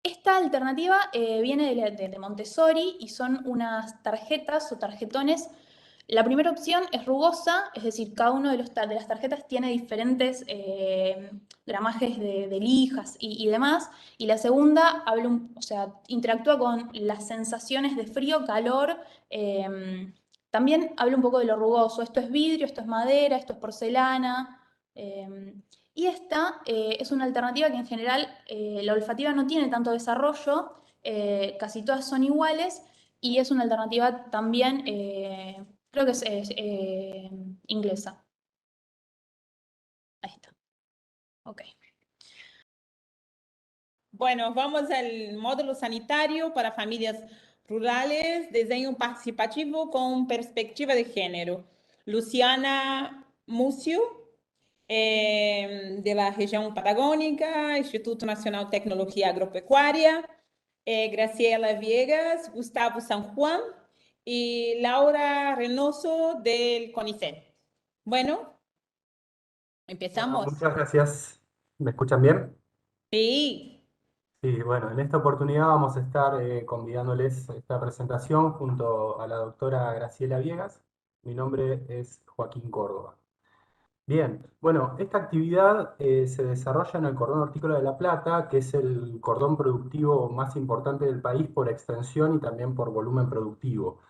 Esta alternativa viene de Montessori y son unas tarjetas o tarjetones. La primera opción es rugosa, es decir, cada uno de las tarjetas tiene diferentes gramajes de lijas y demás. Y la segunda interactúa con las sensaciones de frío, calor. También habla un poco de lo rugoso. Esto es vidrio, esto es madera, esto es porcelana. Y esta es una alternativa que en general la olfativa no tiene tanto desarrollo, casi todas son iguales, y es una alternativa también, creo que es inglesa. Ahí está. Ok. Bueno, vamos al módulo sanitario para familias rurales, diseño participativo con perspectiva de género. Luciana Múcio, de la región patagónica, Instituto Nacional de Tecnología Agropecuaria, Graciela Viegas, Gustavo San Juan y Laura Reynoso del CONICET. Bueno, empezamos. Muchas gracias. ¿Me escuchan bien? Sí. Sí, bueno, en esta oportunidad vamos a estar convidándoles a esta presentación junto a la doctora Graciela Viegas. Mi nombre es Joaquín Córdoba. Bien, bueno, esta actividad se desarrolla en el cordón hortícola de La Plata, que es el cordón productivo más importante del país por extensión y también por volumen productivo.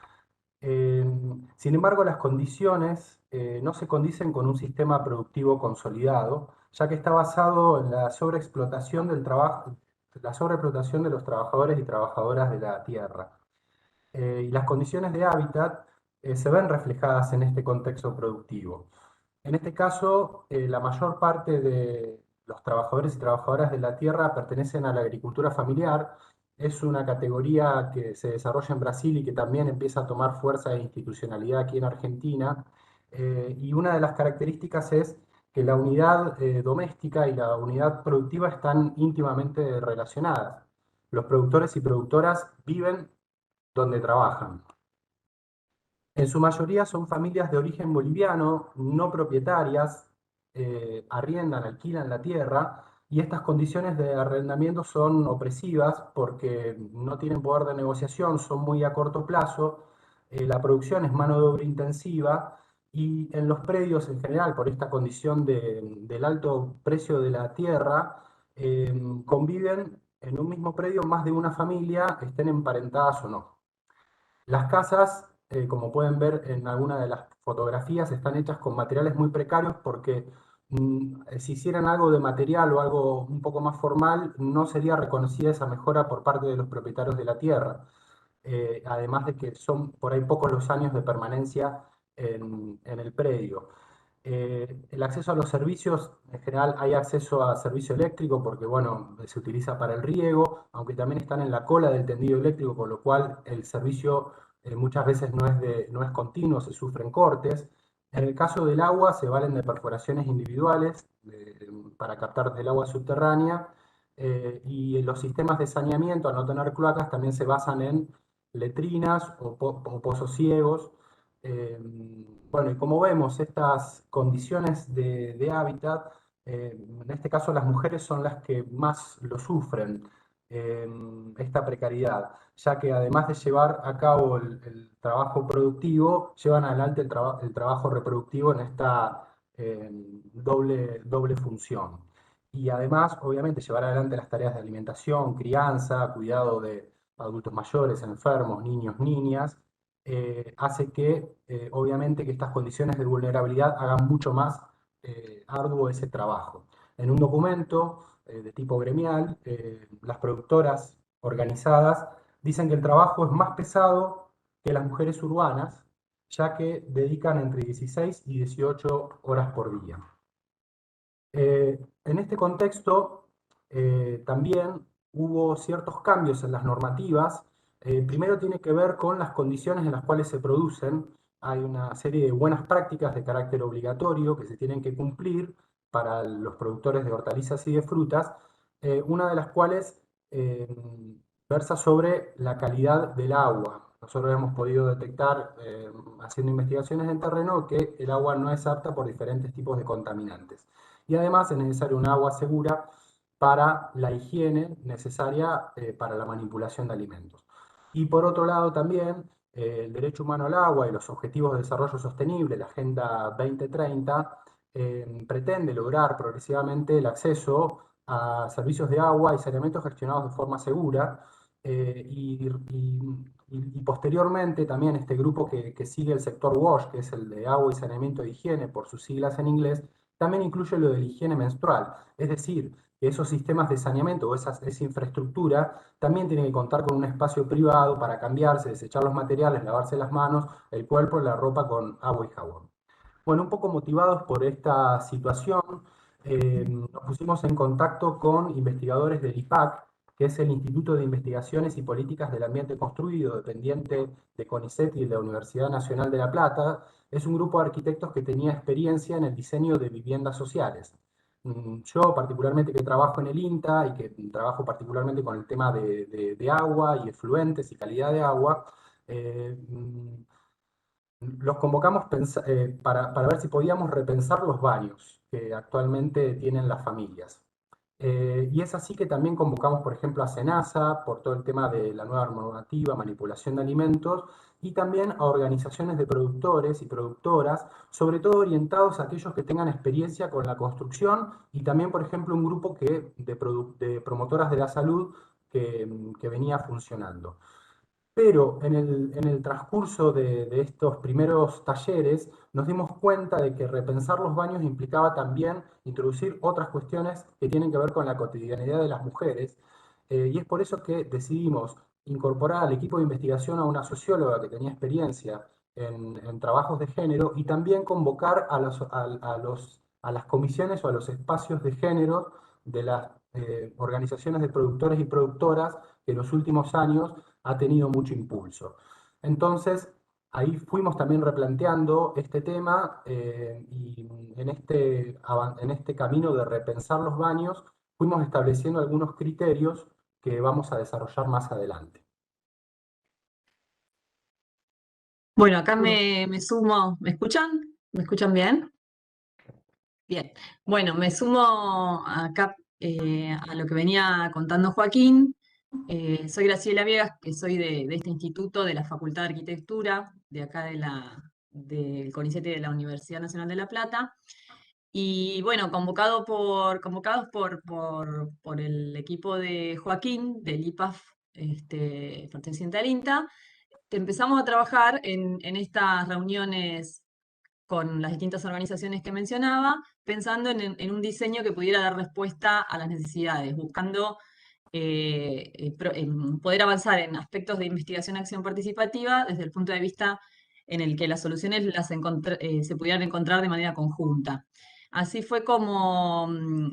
Sin embargo, las condiciones no se condicen con un sistema productivo consolidado, ya que está basado en la sobreexplotación del trabajo, la sobreexplotación de los trabajadores y trabajadoras de la tierra. Y las condiciones de hábitat se ven reflejadas en este contexto productivo. En este caso, la mayor parte de los trabajadores y trabajadoras de la tierra pertenecen a la agricultura familiar. Es una categoría que se desarrolla en Brasil y que también empieza a tomar fuerza e institucionalidad aquí en Argentina. Y una de las características es que la unidad doméstica y la unidad productiva están íntimamente relacionadas. Los productores y productoras viven donde trabajan. En su mayoría son familias de origen boliviano, no propietarias, arriendan, alquilan la tierra, y estas condiciones de arrendamiento son opresivas porque no tienen poder de negociación, son muy a corto plazo, la producción es mano de obra intensiva, y en los predios en general, por esta condición del alto precio de la tierra, conviven en un mismo predio más de una familia, estén emparentadas o no. Las casas, como pueden ver en alguna de las fotografías, están hechas con materiales muy precarios porque si hicieran algo de material o algo un poco más formal, no sería reconocida esa mejora por parte de los propietarios de la tierra. Además de que son por ahí pocos los años de permanencia en el predio. El acceso a los servicios, en general hay acceso a servicio eléctrico porque, bueno, se utiliza para el riego, aunque también están en la cola del tendido eléctrico, con lo cual el servicio muchas veces no es continuo, se sufren cortes. En el caso del agua, se valen de perforaciones individuales para captar del agua subterránea, y los sistemas de saneamiento, al no tener cloacas, también se basan en letrinas o pozos ciegos. Bueno, y como vemos, estas condiciones de hábitat, en este caso las mujeres son las que más lo sufren, esta precariedad, ya que además de llevar a cabo el trabajo productivo, llevan adelante el trabajo reproductivo en esta doble función. Y además, obviamente, llevar adelante las tareas de alimentación, crianza, cuidado de adultos mayores, enfermos, niños, niñas, hace que, obviamente, que estas condiciones de vulnerabilidad hagan mucho más arduo ese trabajo. En un documento de tipo gremial, las productoras organizadas dicen que el trabajo es más pesado que las mujeres urbanas, ya que dedican entre 16 y 18 horas por día. En este contexto, también hubo ciertos cambios en las normativas. Primero tiene que ver con las condiciones en las cuales se producen. Hay una serie de buenas prácticas de carácter obligatorio que se tienen que cumplir para los productores de hortalizas y de frutas, una de las cuales versa sobre la calidad del agua. Nosotros hemos podido detectar, haciendo investigaciones en terreno, que el agua no es apta por diferentes tipos de contaminantes. Y además es necesario un agua segura para la higiene necesaria para la manipulación de alimentos. Y por otro lado también el derecho humano al agua y los objetivos de desarrollo sostenible, la Agenda 2030, pretende lograr progresivamente el acceso a servicios de agua y saneamiento gestionados de forma segura, y posteriormente también este grupo que sigue el sector WASH, que es el de agua y saneamiento de higiene por sus siglas en inglés, también incluye lo de la higiene menstrual, es decir, que esos sistemas de saneamiento o esa infraestructura también tienen que contar con un espacio privado para cambiarse, desechar los materiales, lavarse las manos, el cuerpo, la ropa con agua y jabón. Bueno, un poco motivados por esta situación, nos pusimos en contacto con investigadores del IPAC, que es el Instituto de Investigaciones y Políticas del Ambiente Construido, dependiente de CONICET y de la Universidad Nacional de La Plata. Es un grupo de arquitectos que tenía experiencia en el diseño de viviendas sociales. Yo particularmente que trabajo en el INTA y que trabajo particularmente con el tema de agua y efluentes y calidad de agua, los convocamos para ver si podíamos repensar los baños que actualmente tienen las familias. Y es así que también convocamos, por ejemplo, a SENASA por todo el tema de la nueva normativa, manipulación de alimentos, y también a organizaciones de productores y productoras, sobre todo orientados a aquellos que tengan experiencia con la construcción, y también, por ejemplo, un grupo de promotoras de la salud que venía funcionando. Pero en el transcurso de estos primeros talleres nos dimos cuenta de que repensar los baños implicaba también introducir otras cuestiones que tienen que ver con la cotidianidad de las mujeres, y es por eso que decidimos incorporar al equipo de investigación a una socióloga que tenía experiencia en trabajos de género, y también convocar a las comisiones o a los espacios de género de las organizaciones de productores y productoras que en los últimos años ha tenido mucho impulso. Entonces, ahí fuimos también replanteando este tema, y en este camino de repensar los baños fuimos estableciendo algunos criterios que vamos a desarrollar más adelante. Bueno, acá me sumo, ¿me escuchan? ¿Me escuchan bien? Bien, bueno, me sumo acá a lo que venía contando Joaquín. Soy Graciela Viegas, que soy de este instituto, de la Facultad de Arquitectura, de acá del CONICET de la Universidad Nacional de La Plata. Y bueno, convocados por el equipo de Joaquín, del IPAF, perteneciente al INTA, empezamos a trabajar en estas reuniones con las distintas organizaciones que mencionaba, pensando en un diseño que pudiera dar respuesta a las necesidades, buscando poder avanzar en aspectos de investigación y acción participativa desde el punto de vista en el que las soluciones se pudieran encontrar de manera conjunta. Así fue como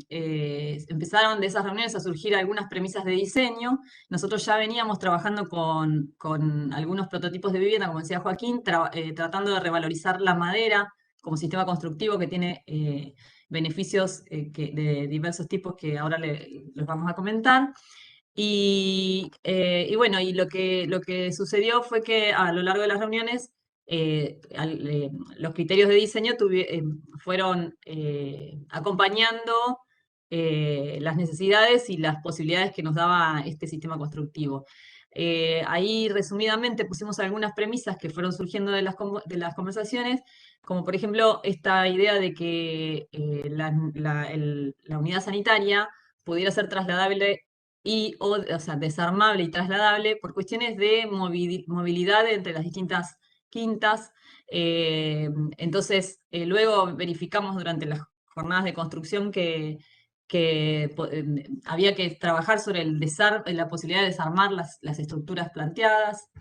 empezaron de esas reuniones a surgir algunas premisas de diseño. Nosotros ya veníamos trabajando con algunos prototipos de vivienda, como decía Joaquín, tratando de revalorizar la madera como sistema constructivo que tiene beneficios de diversos tipos que ahora los vamos a comentar. Y bueno, y lo que sucedió fue que a lo largo de las reuniones los criterios de diseño fueron acompañando las necesidades y las posibilidades que nos daba este sistema constructivo. Ahí resumidamente pusimos algunas premisas que fueron surgiendo de las conversaciones, como por ejemplo esta idea de que la unidad sanitaria pudiera ser trasladable o sea, desarmable y trasladable por cuestiones de movilidad entre las distintas quintas. Entonces, luego verificamos durante las jornadas de construcción que había que trabajar sobre la posibilidad de desarmar las estructuras planteadas.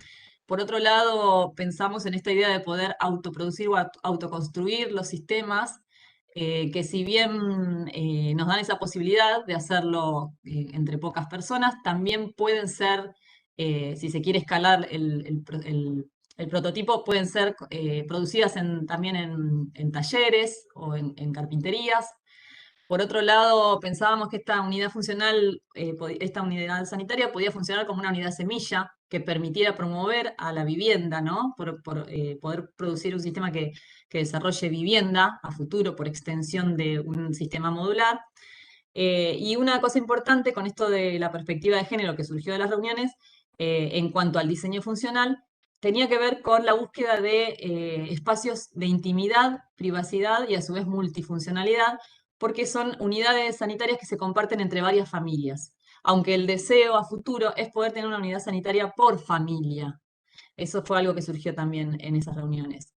Por otro lado, pensamos en esta idea de poder autoproducir o autoconstruir los sistemas, que si bien nos dan esa posibilidad de hacerlo entre pocas personas, también pueden ser, si se quiere escalar el prototipo, pueden ser producidas también en talleres o en carpinterías. Por otro lado, pensábamos que esta unidad funcional, esta unidad sanitaria podía funcionar como una unidad semilla que permitiera promover a la vivienda, ¿no? Poder producir un sistema que desarrolle vivienda a futuro por extensión de un sistema modular. Y una cosa importante con esto de la perspectiva de género que surgió de las reuniones, en cuanto al diseño funcional, tenía que ver con la búsqueda de espacios de intimidad, privacidad y a su vez multifuncionalidad, porque son unidades sanitarias que se comparten entre varias familias, aunque el deseo a futuro es poder tener una unidad sanitaria por familia. Eso fue algo que surgió también en esas reuniones.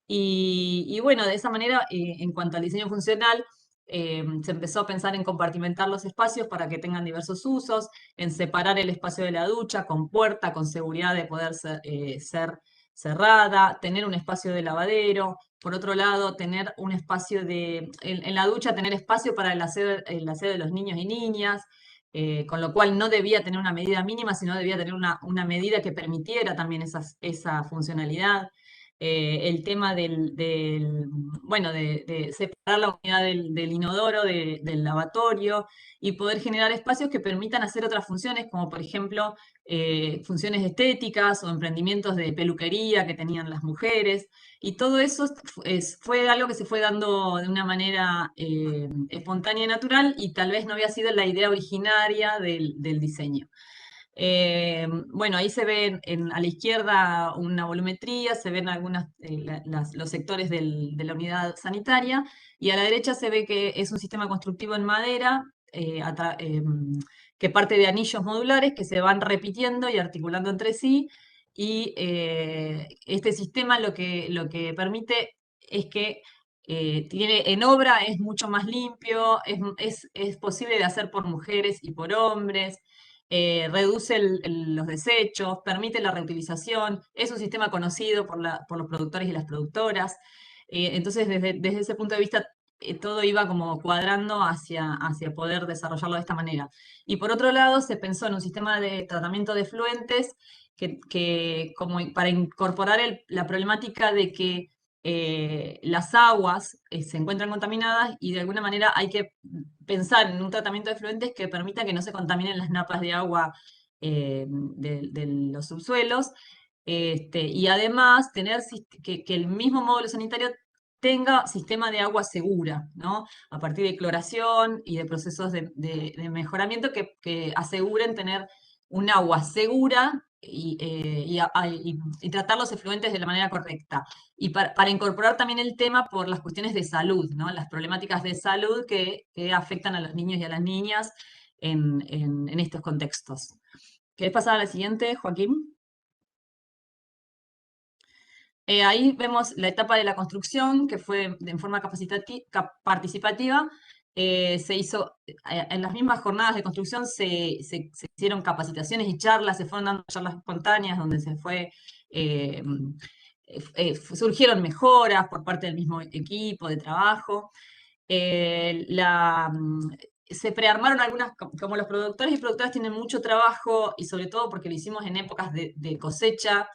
Y bueno, de esa manera, en cuanto al diseño funcional, se empezó a pensar en compartimentar los espacios para que tengan diversos usos, en separar el espacio de la ducha con puerta, con seguridad de poder ser cerrada, tener un espacio de lavadero, por otro lado, tener un espacio en la ducha, tener espacio para el aseo de los niños y niñas, con lo cual no debía tener una medida mínima, sino debía tener una medida que permitiera también esa funcionalidad. El tema bueno, de separar la unidad del inodoro del lavatorio y poder generar espacios que permitan hacer otras funciones, como por ejemplo funciones estéticas o emprendimientos de peluquería que tenían las mujeres. Y todo eso fue algo que se fue dando de una manera espontánea y natural, y tal vez no había sido la idea originaria del diseño. Bueno, ahí se ve a la izquierda una volumetría, se ven los sectores de la unidad sanitaria, y a la derecha se ve que es un sistema constructivo en madera que parte de anillos modulares que se van repitiendo y articulando entre sí, y este sistema lo que permite es que en obra es mucho más limpio, es posible de hacer por mujeres y por hombres, reduce los desechos, permite la reutilización, es un sistema conocido por los productores y las productoras. Entonces, desde ese punto de vista, todo iba como cuadrando hacia poder desarrollarlo de esta manera. Y por otro lado, se pensó en un sistema de tratamiento de efluentes como para incorporar la problemática de que las aguas se encuentran contaminadas, y de alguna manera hay que pensar en un tratamiento de efluentes que permita que no se contaminen las napas de agua de los subsuelos, y además tener que el mismo módulo sanitario tenga sistema de agua segura, ¿no? A partir de cloración y de procesos de mejoramiento que aseguren tener un agua segura y tratar los efluentes de la manera correcta. Y para incorporar también el tema por las cuestiones de salud, ¿no? Las problemáticas de salud que afectan a los niños y a las niñas en estos contextos. ¿Querés pasar a la siguiente, Joaquín? Ahí vemos la etapa de la construcción, que fue en forma participativa. Se hizo, en las mismas jornadas de construcción se hicieron capacitaciones y charlas, se fueron dando charlas espontáneas donde surgieron mejoras por parte del mismo equipo de trabajo. Se prearmaron algunas, como los productores y productoras tienen mucho trabajo, y sobre todo porque lo hicimos en épocas de cosecha,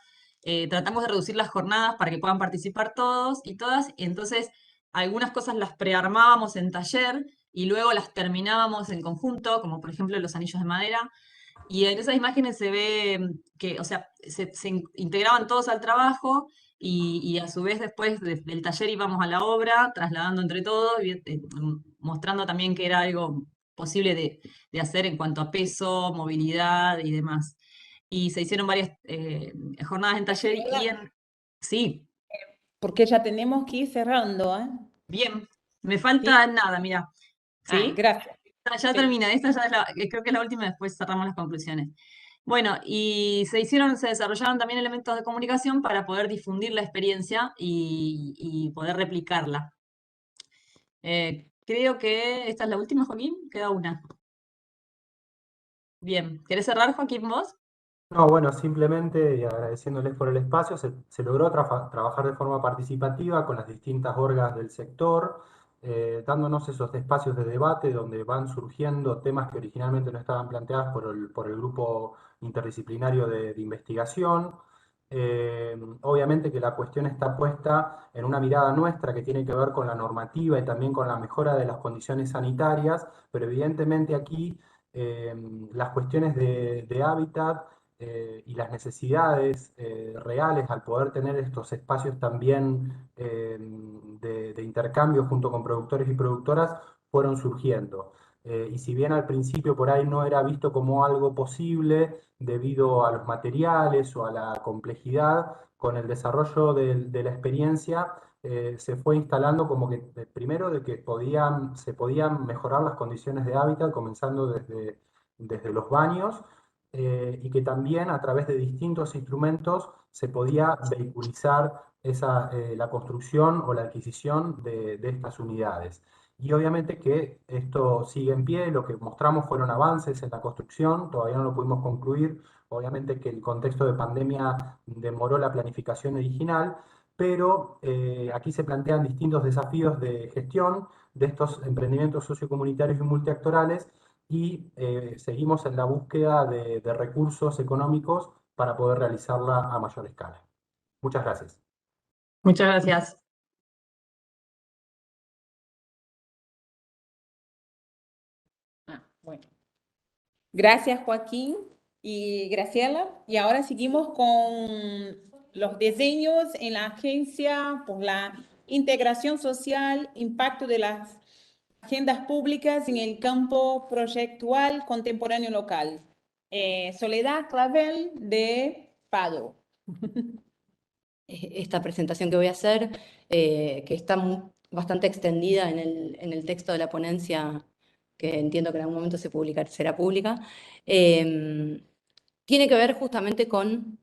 tratamos de reducir las jornadas para que puedan participar todos y todas, y entonces algunas cosas las prearmábamos en taller y luego las terminábamos en conjunto, como por ejemplo los anillos de madera, y en esas imágenes se ve que, o sea, se integraban todos al trabajo, y a su vez después del taller íbamos a la obra, trasladando entre todos, mostrando también que era algo posible de hacer en cuanto a peso, movilidad y demás. Y se hicieron varias jornadas en taller Sí. Porque ya tenemos que ir cerrando, ¿eh? Bien, me falta nada, mira. ¿Sí? Gracias. Ya termina, esta ya creo que es la última, después cerramos las conclusiones. Bueno, y se desarrollaron también elementos de comunicación para poder difundir la experiencia y poder replicarla. Creo que esta es la última, Joaquín, queda una. Bien, ¿querés cerrar, Joaquín, vos? No, bueno, simplemente y agradeciéndoles por el espacio, se logró trabajar de forma participativa con las distintas orgas del sector, dándonos esos espacios de debate donde van surgiendo temas que originalmente no estaban planteados por el grupo interdisciplinario de investigación. Obviamente que la cuestión está puesta en una mirada nuestra que tiene que ver con la normativa y también con la mejora de las condiciones sanitarias, pero evidentemente aquí las cuestiones de hábitat y las necesidades reales al poder tener estos espacios también de intercambio junto con productores y productoras fueron surgiendo. Y si bien al principio por ahí no era visto como algo posible debido a los materiales o a la complejidad, con el desarrollo de la experiencia se fue instalando como que primero de que se podían mejorar las condiciones de hábitat, comenzando desde los baños, y que también a través de distintos instrumentos se podía vehiculizar la construcción o la adquisición de estas unidades. Y obviamente que esto sigue en pie, lo que mostramos fueron avances en la construcción, todavía no lo pudimos concluir, obviamente que el contexto de pandemia demoró la planificación original, pero aquí se plantean distintos desafíos de gestión de estos emprendimientos sociocomunitarios y multiactorales y seguimos en la búsqueda de recursos económicos para poder realizarla a mayor escala. Muchas gracias. Muchas gracias. Bueno. Gracias, Joaquín y Graciela. Y ahora seguimos con los diseños en la Agencia por la Integración Social, impacto de las agendas públicas en el campo proyectual contemporáneo local. Soledad Clavel de Pado. Esta presentación que voy a hacer, que está bastante extendida en el texto de la ponencia, que entiendo que en algún momento será pública, tiene que ver justamente con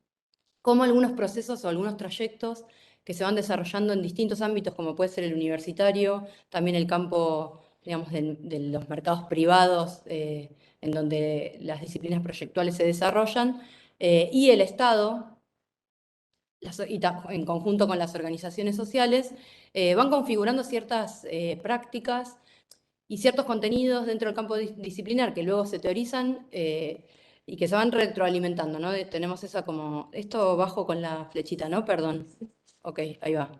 cómo algunos procesos o algunos trayectos que se van desarrollando en distintos ámbitos, como puede ser el universitario, también el campo, digamos, de los mercados privados, en donde las disciplinas proyectuales se desarrollan, y el Estado, en conjunto con las organizaciones sociales, van configurando ciertas prácticas y ciertos contenidos dentro del campo disciplinar que luego se teorizan y que se van retroalimentando, ¿no? Tenemos esa como, esto bajo con la flechita, ¿no? Perdón. Ok, ahí va.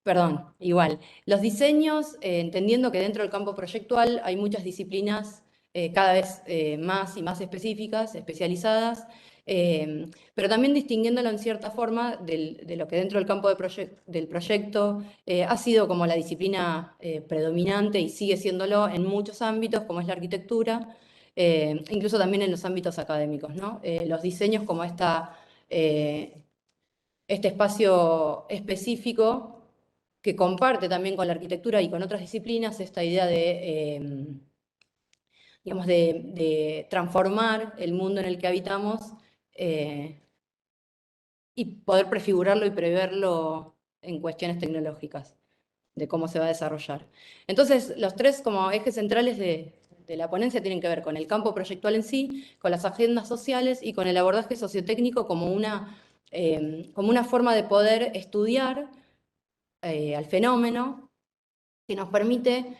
Perdón, igual. Los diseños, entendiendo que dentro del campo proyectual hay muchas disciplinas cada vez más y más específicas, especializadas, pero también distinguiéndolo en cierta forma de lo que dentro del campo del proyecto ha sido como la disciplina predominante y sigue siéndolo en muchos ámbitos, como es la arquitectura, incluso también en los ámbitos académicos, ¿no? Los diseños como este espacio específico que comparte también con la arquitectura y con otras disciplinas esta idea digamos, de transformar el mundo en el que habitamos y poder prefigurarlo y preverlo en cuestiones tecnológicas, de cómo se va a desarrollar. Entonces, los tres como ejes centrales de la ponencia tienen que ver con el campo proyectual en sí, con las agendas sociales y con el abordaje sociotécnico como una forma de poder estudiar al fenómeno que nos permite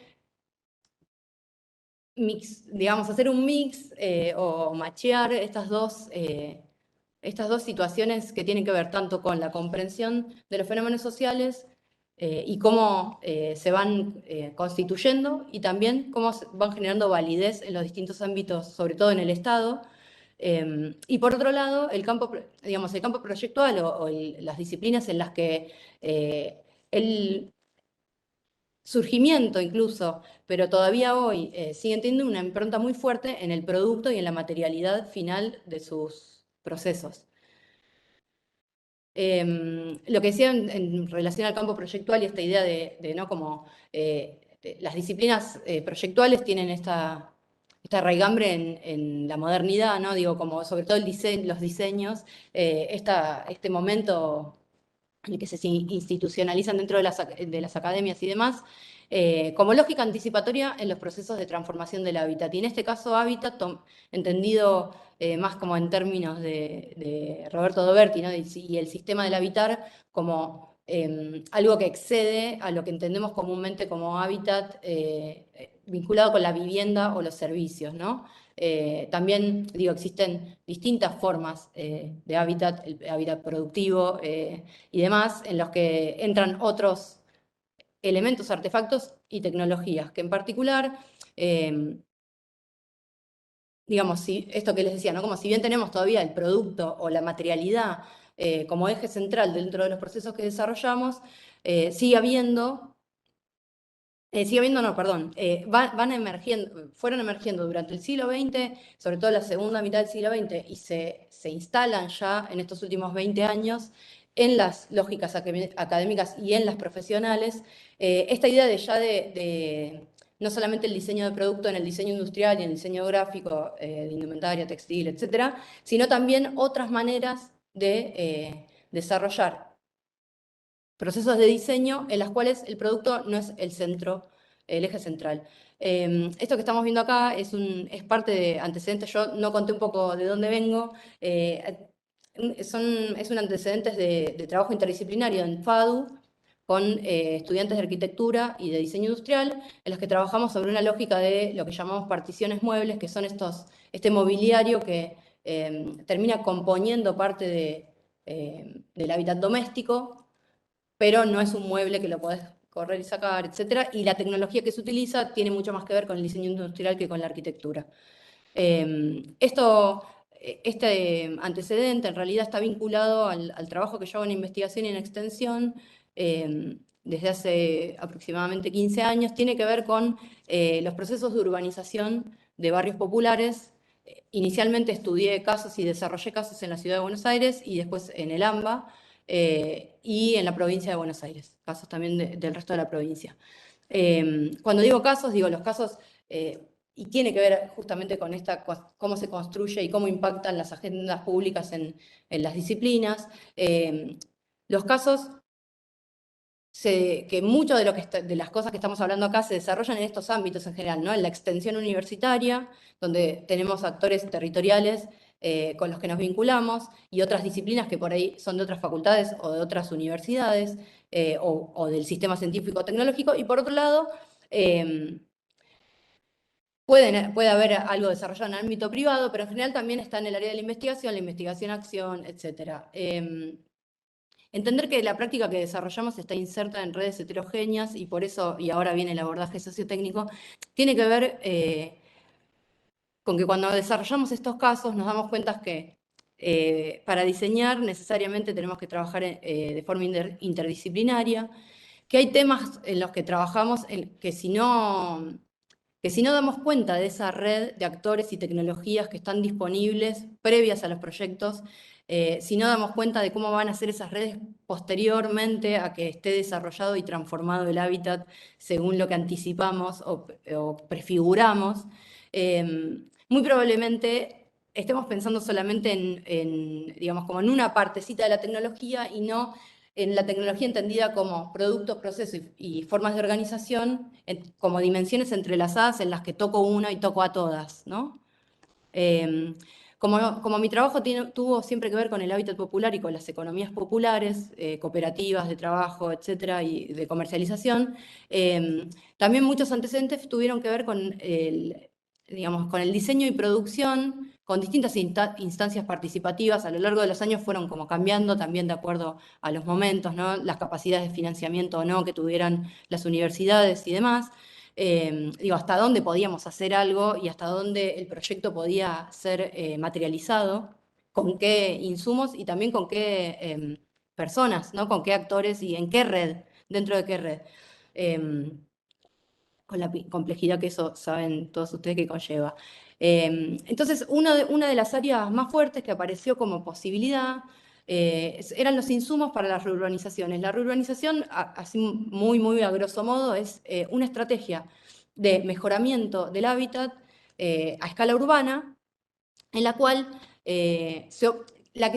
hacer un mix o machear estas dos situaciones que tienen que ver tanto con la comprensión de los fenómenos sociales y cómo se van constituyendo y también cómo van generando validez en los distintos ámbitos, sobre todo en el Estado. Y por otro lado, el campo proyectual o las disciplinas en las que el surgimiento incluso, pero todavía hoy siguen teniendo una impronta muy fuerte en el producto y en la materialidad final de sus procesos. Lo que decía en relación al campo proyectual y esta idea de ¿no? como las disciplinas proyectuales tienen esta raigambre en la modernidad, ¿no? Digo, como sobre todo los diseños, este momento en el que se institucionalizan dentro de las academias y demás, como lógica anticipatoria en los procesos de transformación del hábitat. Y en este caso hábitat, entendido más como en términos de Roberto Doberti, ¿no? Y el sistema del habitar como algo que excede a lo que entendemos comúnmente como hábitat vinculado con la vivienda o los servicios, ¿no? También, digo, existen distintas formas de hábitat, el hábitat productivo y demás, en los que entran otros elementos, artefactos y tecnologías, que en particular, digamos, esto que les decía, ¿no? Como si bien tenemos todavía el producto o la materialidad como eje central dentro de los procesos que desarrollamos, sigue habiendo, fueron emergiendo durante el siglo XX, sobre todo la segunda mitad del siglo XX, y se instalan ya en estos últimos 20 años en las lógicas académicas y en las profesionales, esta idea de no solamente el diseño de producto en el diseño industrial y en el diseño gráfico, de indumentaria, textil, etcétera, sino también otras maneras de desarrollar procesos de diseño en los cuales el producto no es el centro, el eje central. Esto que estamos viendo acá es parte de antecedentes. Yo no conté un poco de dónde vengo. Es un antecedentes de trabajo interdisciplinario en FADU con estudiantes de arquitectura y de diseño industrial, en los que trabajamos sobre una lógica de lo que llamamos particiones muebles, que son este mobiliario que termina componiendo parte del hábitat doméstico, pero no es un mueble que lo podés correr y sacar, etc. Y la tecnología que se utiliza tiene mucho más que ver con el diseño industrial que con la arquitectura. Este antecedente en realidad está vinculado al trabajo que yo hago en investigación y en extensión desde hace aproximadamente 15 años. Tiene que ver con los procesos de urbanización de barrios populares. Inicialmente estudié casos y desarrollé casos en la Ciudad de Buenos Aires y después en el AMBA y en la provincia de Buenos Aires, casos también del resto de la provincia. Cuando digo casos, digo los casos, y tiene que ver justamente con cómo se construye y cómo impactan las agendas públicas en las disciplinas. Los casos, que mucho de las cosas que estamos hablando acá se desarrollan en estos ámbitos en general, ¿no? En la extensión universitaria, donde tenemos actores territoriales con los que nos vinculamos, y otras disciplinas que por ahí son de otras facultades o de otras universidades, o del sistema científico-tecnológico, y por otro lado, puede haber algo desarrollado en el ámbito privado, pero en general también está en el área de la investigación-acción, etc. Entender que la práctica que desarrollamos está inserta en redes heterogéneas y por eso, y ahora viene el abordaje sociotécnico, tiene que ver con que cuando desarrollamos estos casos nos damos cuenta que para diseñar necesariamente tenemos que trabajar de forma interdisciplinaria, que hay temas en los que trabajamos que si no damos cuenta de esa red de actores y tecnologías que están disponibles previas a los proyectos, si no damos cuenta de cómo van a ser esas redes posteriormente a que esté desarrollado y transformado el hábitat según lo que anticipamos o prefiguramos, muy probablemente estemos pensando solamente digamos, como en una partecita de la tecnología y no en la tecnología entendida como productos, procesos y formas de organización, como dimensiones entrelazadas en las que toco una y toco a todas, ¿no? Como mi trabajo tuvo siempre que ver con el hábitat popular y con las economías populares, cooperativas de trabajo, etcétera, y de comercialización, también muchos antecedentes tuvieron que ver con digamos, con el diseño y producción, con distintas instancias participativas. A lo largo de los años fueron como cambiando también de acuerdo a los momentos, ¿no? Las capacidades de financiamiento o no que tuvieran las universidades y demás. Digo, hasta dónde podíamos hacer algo y hasta dónde el proyecto podía ser materializado, con qué insumos y también con qué personas, ¿no? Con qué actores y en qué red, dentro de qué red. Con la complejidad que eso saben todos ustedes que conlleva. Entonces, una de las áreas más fuertes que apareció como posibilidad eran los insumos para las reurbanizaciones. La reurbanización, así muy a grosso modo, es una estrategia de mejoramiento del hábitat a escala urbana, en la cual la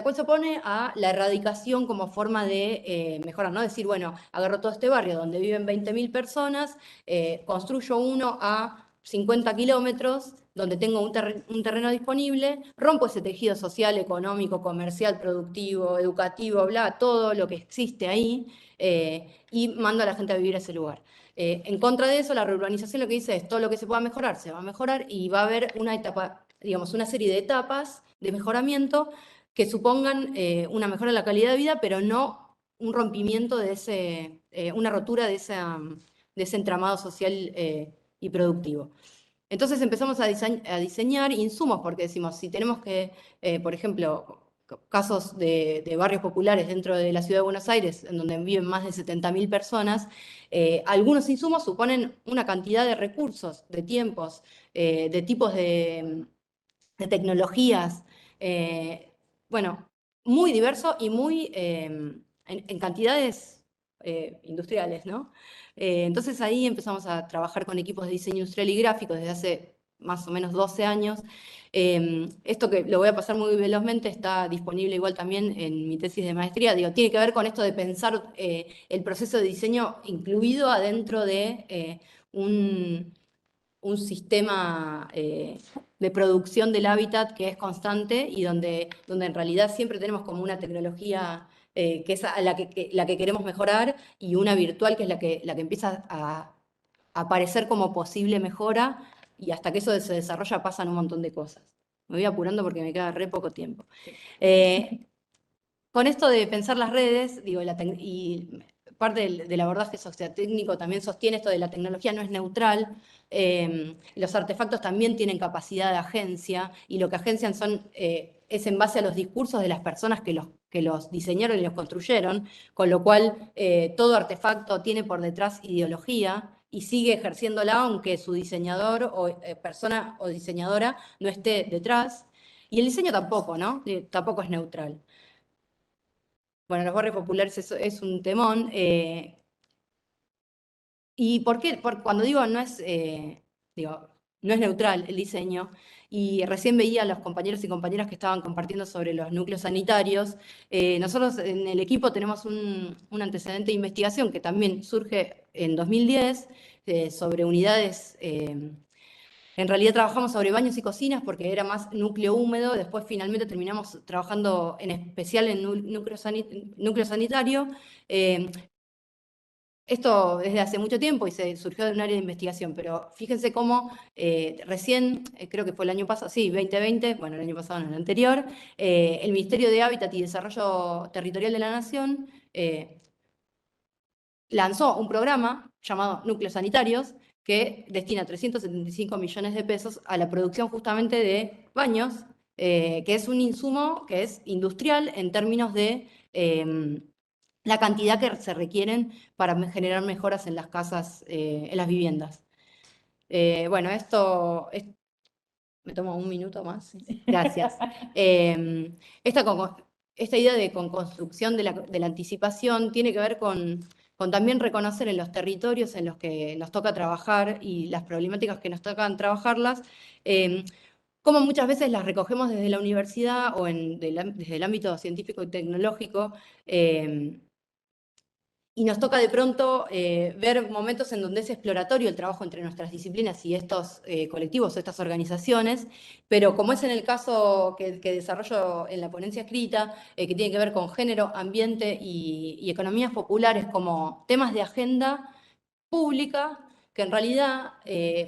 cual se opone a la erradicación como forma de mejorar, ¿no? Decir, bueno, agarro todo este barrio donde viven 20.000 personas, construyo uno a 50 kilómetros, donde tengo un terreno disponible, rompo ese tejido social, económico, comercial, productivo, educativo, bla, todo lo que existe ahí, y mando a la gente a vivir a ese lugar. En contra de eso, la reurbanización lo que dice es todo lo que se pueda mejorar, se va a mejorar y va a haber una etapa, digamos, una serie de etapas de mejoramiento que supongan una mejora en la calidad de vida, pero no un rompimiento de una rotura de ese entramado social y productivo. Entonces empezamos a diseñar insumos, porque decimos, si tenemos que, por ejemplo, casos de barrios populares dentro de la Ciudad de Buenos Aires, en donde viven más de 70.000 personas, algunos insumos suponen una cantidad de recursos, de tiempos, de tipos de tecnologías, bueno, muy diverso y muy en cantidades industriales, ¿no? Entonces ahí empezamos a trabajar con equipos de diseño industrial y gráfico desde hace más o menos 12 años, Esto que lo voy a pasar muy velozmente está disponible igual también en mi tesis de maestría. Digo, tiene que ver con esto de pensar el proceso de diseño incluido adentro de un sistema de producción del hábitat que es constante y donde en realidad siempre tenemos como una tecnología que es la que queremos mejorar y una virtual que es la que empieza a aparecer como posible mejora y hasta que eso se desarrolla pasan un montón de cosas. Me voy apurando porque me queda re poco tiempo. Con esto de pensar las redes, digo, y parte del abordaje sociotécnico también sostiene esto de la tecnología no es neutral, los artefactos también tienen capacidad de agencia y lo que agencian es en base a los discursos de las personas que los diseñaron y los construyeron, con lo cual todo artefacto tiene por detrás ideología y sigue ejerciéndola aunque su diseñador o persona o diseñadora no esté detrás. Y el diseño tampoco, ¿no? Tampoco es neutral. Bueno, los barrios populares es un temón. ¿Y por qué? Cuando digo no es neutral el diseño, y recién veía a los compañeros y compañeras que estaban compartiendo sobre los núcleos sanitarios, nosotros en el equipo tenemos un antecedente de investigación que también surge en 2010 sobre unidades. En realidad trabajamos sobre baños y cocinas porque era más núcleo húmedo, después finalmente terminamos trabajando en especial en núcleo sanitario. Esto desde hace mucho tiempo y se surgió de un área de investigación, pero fíjense cómo recién, creo que fue el año pasado, sí, 2020, bueno, el año pasado no, el anterior, el Ministerio de Hábitat y Desarrollo Territorial de la Nación lanzó un programa llamado Núcleos Sanitarios que destina 375 millones de pesos a la producción justamente de baños, que es un insumo que es industrial en términos de la cantidad que se requieren para generar mejoras en las casas, en las viviendas. Bueno, me tomo un minuto más. Gracias. Esta idea de construcción de la anticipación tiene que ver con también reconocer en los territorios en los que nos toca trabajar y las problemáticas que nos tocan trabajarlas, como muchas veces las recogemos desde la universidad o desde el ámbito científico y tecnológico, y nos toca de pronto ver momentos en donde es exploratorio el trabajo entre nuestras disciplinas y estos colectivos o estas organizaciones, pero como es en el caso que desarrollo en la ponencia escrita, que tiene que ver con género, ambiente y economías populares como temas de agenda pública, que en realidad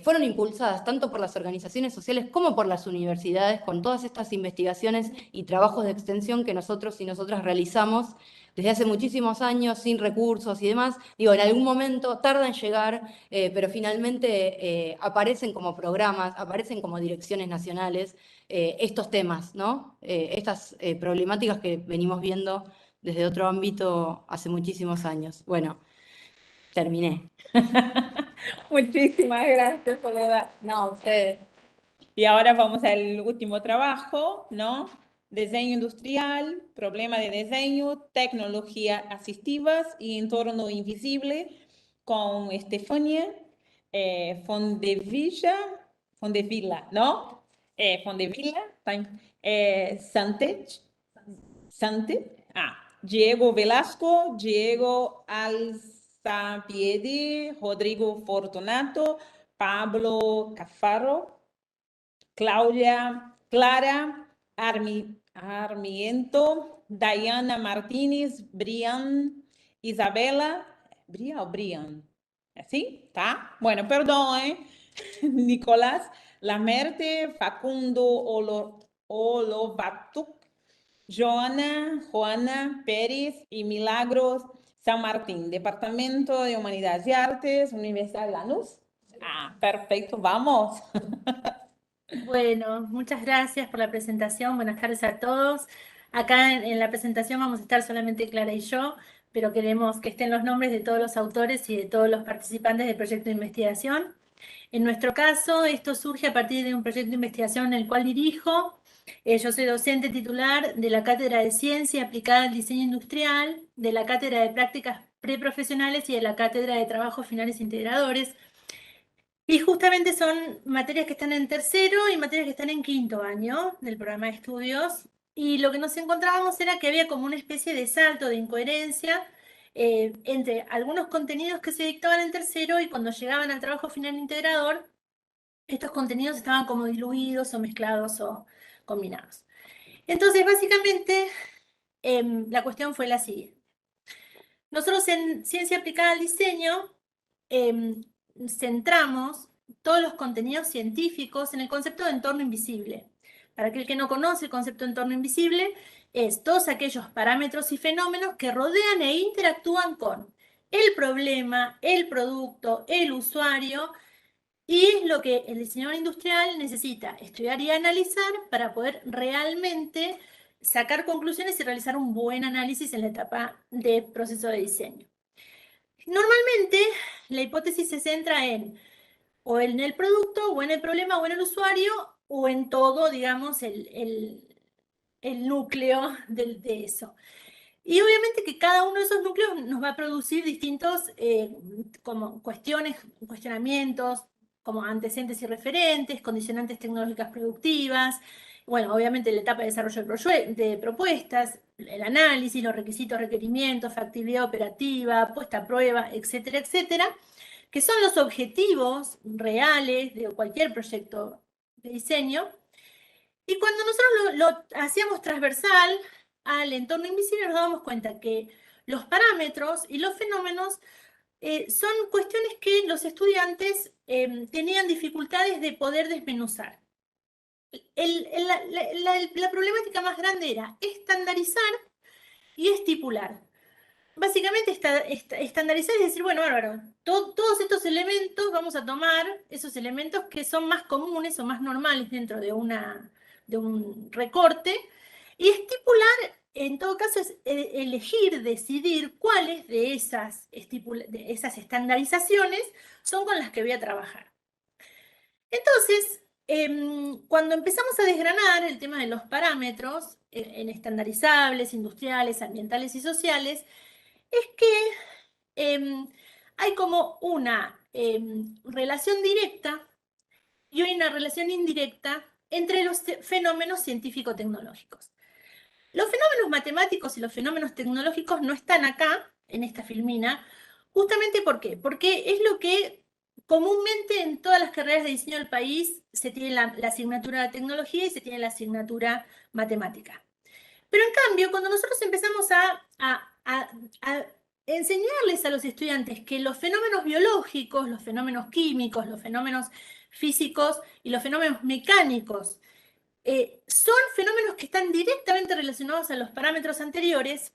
fueron impulsadas tanto por las organizaciones sociales como por las universidades, con todas estas investigaciones y trabajos de extensión que nosotros y nosotras realizamos desde hace muchísimos años, sin recursos y demás. Digo, en algún momento tarda en llegar, pero finalmente aparecen como programas, aparecen como direcciones nacionales estos temas, ¿no? Estas problemáticas que venimos viendo desde otro ámbito hace muchísimos años. Bueno, terminé. Muchísimas gracias, Soledad. No, ustedes. Y ahora vamos al último trabajo, ¿no? Diseño industrial, problema de diseño, tecnología asistivas y entorno invisible con Estefania Fondevilla, ¿no? Fondevilla, Diego Velasco, Diego Alzapiedi, Rodrigo Fortunato, Pablo Cafaro, Clara Armiento, Diana Martínez, Brian, Isabela, Brian, ¿así? ¿Tá? Bueno, perdón, Nicolás Lamerte, Facundo Olovatuk, Juana Pérez y Milagros San Martín, Departamento de Humanidades y Artes, Universidad de Lanús. Perfecto, vamos. Bueno, muchas gracias por la presentación. Buenas tardes a todos. Acá en la presentación vamos a estar solamente Clara y yo, pero queremos que estén los nombres de todos los autores y de todos los participantes del proyecto de investigación. En nuestro caso, esto surge a partir de un proyecto de investigación en el cual dirijo. Yo soy docente titular de la Cátedra de Ciencia Aplicada al Diseño Industrial, de la Cátedra de Prácticas Preprofesionales y de la Cátedra de Trabajos Finales Integradores. Y justamente son materias que están en tercero y materias que están en quinto año del programa de estudios. Y lo que nos encontrábamos era que había como una especie de salto, de incoherencia entre algunos contenidos que se dictaban en tercero y cuando llegaban al trabajo final integrador, estos contenidos estaban como diluidos o mezclados o combinados. Entonces, básicamente, la cuestión fue la siguiente. Nosotros en Ciencia Aplicada al Diseño centramos todos los contenidos científicos en el concepto de entorno invisible. Para aquel que no conoce el concepto de entorno invisible, es todos aquellos parámetros y fenómenos que rodean e interactúan con el problema, el producto, el usuario, y es lo que el diseñador industrial necesita estudiar y analizar para poder realmente sacar conclusiones y realizar un buen análisis en la etapa de proceso de diseño. Normalmente, la hipótesis se centra o en el producto, o en el problema, o en el usuario, o en todo, digamos, el núcleo de eso. Y obviamente que cada uno de esos núcleos nos va a producir distintos como cuestionamientos, como antecedentes y referentes, condicionantes tecnológicas productivas, bueno, obviamente la etapa de desarrollo de propuestas, el análisis, los requisitos, requerimientos, factibilidad operativa, puesta a prueba, etcétera, etcétera, que son los objetivos reales de cualquier proyecto de diseño. Y cuando nosotros lo hacíamos transversal al entorno invisible, nos dábamos cuenta que los parámetros y los fenómenos son cuestiones que los estudiantes tenían dificultades de poder desmenuzar. La problemática más grande era estandarizar y estipular. Básicamente estandarizar es decir, bueno, bárbaro, todos estos elementos, vamos a tomar esos elementos que son más comunes o más normales dentro de un recorte, y estipular, en todo caso, es elegir, decidir cuáles de esas estandarizaciones son con las que voy a trabajar. Entonces, cuando empezamos a desgranar el tema de los parámetros en estandarizables, industriales, ambientales y sociales, es que hay como una relación directa y una relación indirecta entre los fenómenos científico-tecnológicos. Los fenómenos matemáticos y los fenómenos tecnológicos no están acá, en esta filmina, justamente ¿por qué? Porque es lo que comúnmente en todas las carreras de diseño del país se tiene la asignatura de tecnología y se tiene la asignatura matemática. Pero en cambio, cuando nosotros empezamos a enseñarles a los estudiantes que los fenómenos biológicos, los fenómenos químicos, los fenómenos físicos y los fenómenos mecánicos son fenómenos que están directamente relacionados a los parámetros anteriores,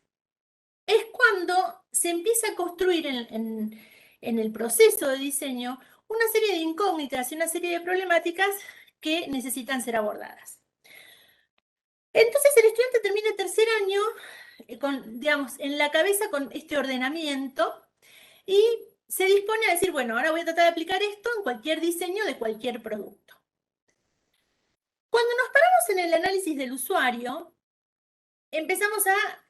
es cuando se empieza a construir en el proceso de diseño una serie de incógnitas y una serie de problemáticas que necesitan ser abordadas. Entonces el estudiante termina el tercer año digamos, en la cabeza con este ordenamiento y se dispone a decir, bueno, ahora voy a tratar de aplicar esto en cualquier diseño de cualquier producto. Cuando nos paramos en el análisis del usuario, empezamos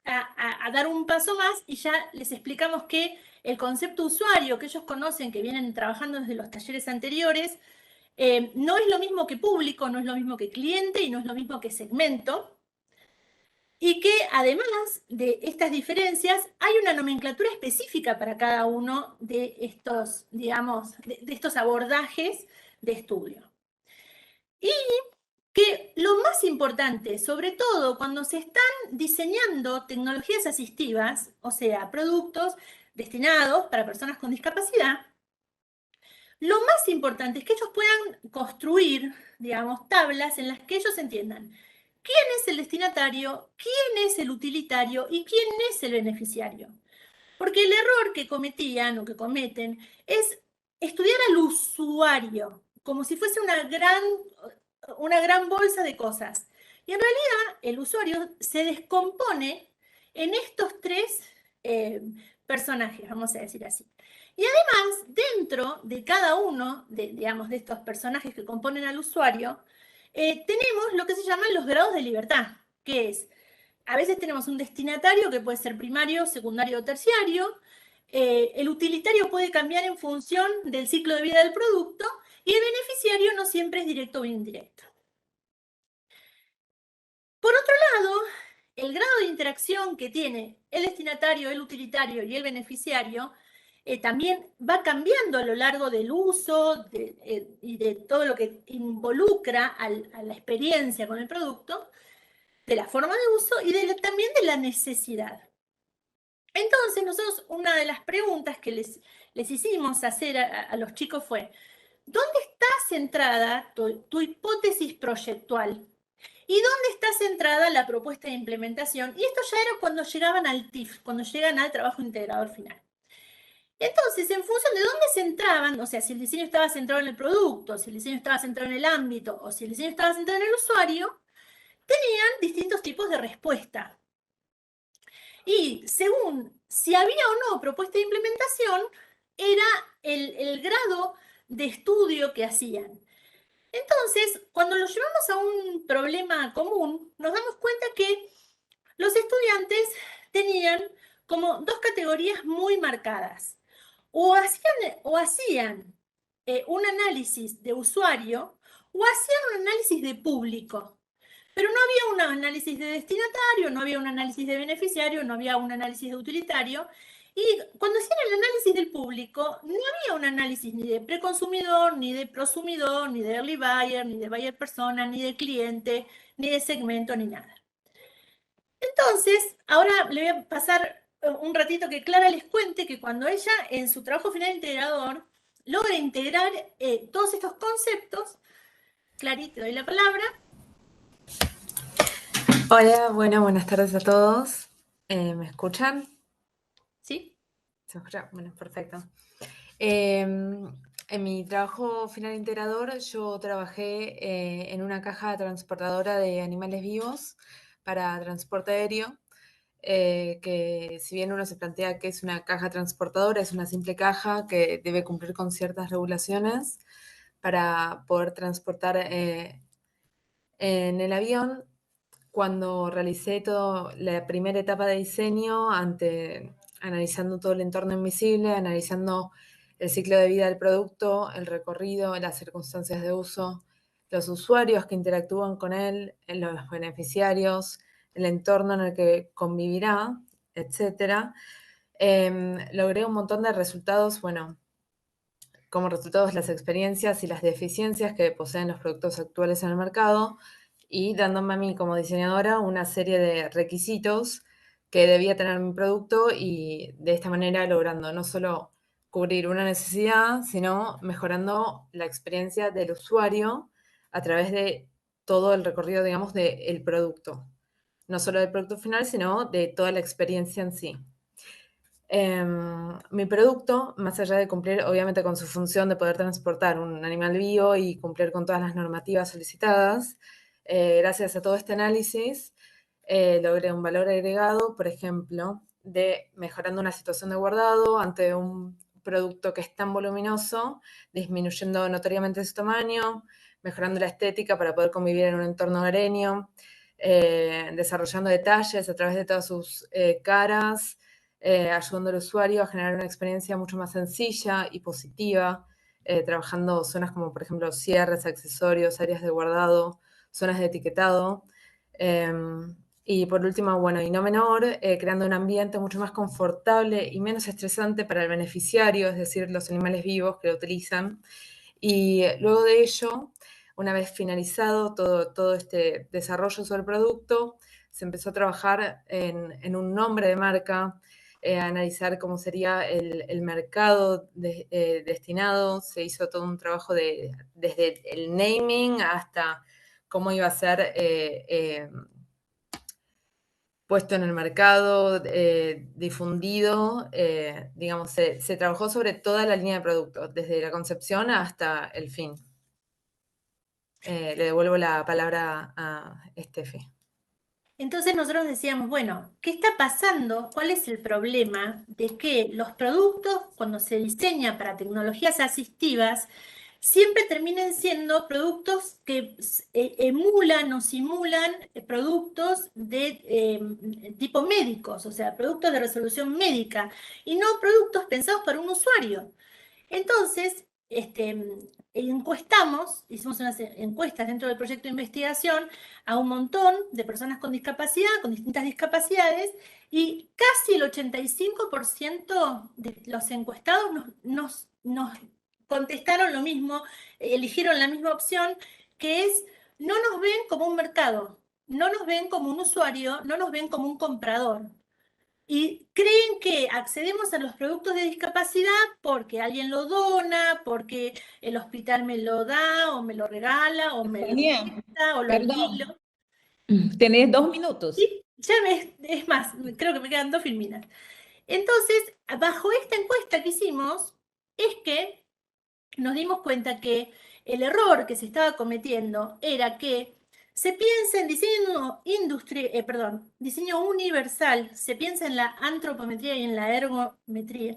a dar un paso más y ya les explicamos que el concepto usuario que ellos conocen, que vienen trabajando desde los talleres anteriores, no es lo mismo que público, no es lo mismo que cliente y no es lo mismo que segmento. Y que además de estas diferencias, hay una nomenclatura específica para cada uno de estos, digamos, de estos abordajes de estudio. Y que lo más importante, sobre todo cuando se están diseñando tecnologías asistivas, o sea, productos destinados para personas con discapacidad, lo más importante es que ellos puedan construir, digamos, tablas en las que ellos entiendan quién es el destinatario, quién es el utilitario y quién es el beneficiario. Porque el error que cometían o que cometen es estudiar al usuario como si fuese una gran bolsa de cosas. Y en realidad el usuario se descompone en estos tres personajes, vamos a decir así. Y además, dentro de cada uno digamos, de estos personajes que componen al usuario, tenemos lo que se llaman los grados de libertad, que es, a veces tenemos un destinatario que puede ser primario, secundario o terciario, el utilitario puede cambiar en función del ciclo de vida del producto, Y el beneficiario no siempre es directo o indirecto. Por otro lado, el grado de interacción que tiene el destinatario, el utilitario y el beneficiario también va cambiando a lo largo del uso y de todo lo que involucra a la experiencia con el producto, de la forma de uso y también de la necesidad. Entonces, nosotros una de las preguntas que les hicimos hacer a los chicos fue, ¿dónde está centrada tu hipótesis proyectual? ¿Y dónde está centrada la propuesta de implementación? Y esto ya era cuando llegaban al TIF, cuando llegan al trabajo integrador final. Entonces, en función de dónde se centraban, o sea, si el diseño estaba centrado en el producto, si el diseño estaba centrado en el ámbito, o si el diseño estaba centrado en el usuario, tenían distintos tipos de respuesta. Y según si había o no propuesta de implementación, era el grado de estudio que hacían. Entonces, cuando lo llevamos a un problema común, nos damos cuenta que los estudiantes tenían como dos categorías muy marcadas. O hacían un análisis de usuario o hacían un análisis de público. Pero no había un análisis de destinatario, no había un análisis de beneficiario, no había un análisis de utilitario. Y cuando hacían el análisis del público, no había un análisis ni de preconsumidor, ni de prosumidor, ni de early buyer, ni de buyer persona, ni de cliente, ni de segmento, ni nada. Entonces, ahora le voy a pasar un ratito que Clara les cuente que cuando ella en su trabajo final integrador logra integrar todos estos conceptos, Clary, te doy la palabra. Hola, buenas tardes a todos. ¿Me escuchan? ¿Sí? ¿Se escucha? Bueno, perfecto. En mi trabajo final integrador yo trabajé en una caja transportadora de animales vivos para transporte aéreo, que si bien uno se plantea que es una caja transportadora, es una simple caja que debe cumplir con ciertas regulaciones para poder transportar en el avión. Cuando realicé toda la primera etapa de diseño, analizando todo el entorno invisible, analizando el ciclo de vida del producto, el recorrido, las circunstancias de uso, los usuarios que interactúan con él, los beneficiarios, el entorno en el que convivirá, etc. Logré un montón de resultados, bueno, como resultados las experiencias y las deficiencias que poseen los productos actuales en el mercado, y dándome a mí como diseñadora una serie de requisitos que debía tener mi producto, y de esta manera logrando no solo cubrir una necesidad, sino mejorando la experiencia del usuario a través de todo el recorrido, digamos, del producto. No solo del producto final, sino de toda la experiencia en sí. Mi producto, más allá de cumplir obviamente con su función de poder transportar un animal vivo y cumplir con todas las normativas solicitadas, gracias a todo este análisis, logré un valor agregado, por ejemplo, de mejorando una situación de guardado ante un producto que es tan voluminoso, disminuyendo notoriamente su tamaño, mejorando la estética para poder convivir en un entorno hogareño, desarrollando detalles a través de todas sus caras, ayudando al usuario a generar una experiencia mucho más sencilla y positiva, trabajando zonas como, por ejemplo, cierres, accesorios, áreas de guardado, zonas de etiquetado. Y por último, bueno, y no menor, creando un ambiente mucho más confortable y menos estresante para el beneficiario, es decir, los animales vivos que lo utilizan. Y luego de ello, una vez finalizado todo este desarrollo sobre el producto, se empezó a trabajar en un nombre de marca, analizar cómo sería el mercado destinado. Se hizo todo un trabajo desde el naming hasta cómo iba a ser puesto en el mercado, difundido. Digamos, se trabajó sobre toda la línea de productos, desde la concepción hasta el fin. Le devuelvo la palabra a Estefi. Entonces nosotros decíamos, bueno, ¿qué está pasando? ¿Cuál es el problema de que los productos, cuando se diseñan para tecnologías asistivas, siempre terminen siendo productos que emulan o simulan productos de tipo médicos, o sea, productos de resolución médica, y no productos pensados para un usuario? Entonces, encuestamos, hicimos unas encuestas dentro del proyecto de investigación a un montón de personas con discapacidad, con distintas discapacidades, y casi el 85% de los encuestados nos contestaron lo mismo, eligieron la misma opción, que es, no nos ven como un mercado, no nos ven como un usuario, no nos ven como un comprador. Y creen que accedemos a los productos de discapacidad porque alguien lo dona, porque el hospital me lo da, o me lo regala, o me lo presta, o lo alquilo. Tenés 2 minutos. Y ya es más, creo que me quedan 2 filminas. Entonces, bajo esta encuesta que hicimos, es que nos dimos cuenta que el error que se estaba cometiendo era que se piensa en diseño universal, se piensa en la antropometría y en la ergometría,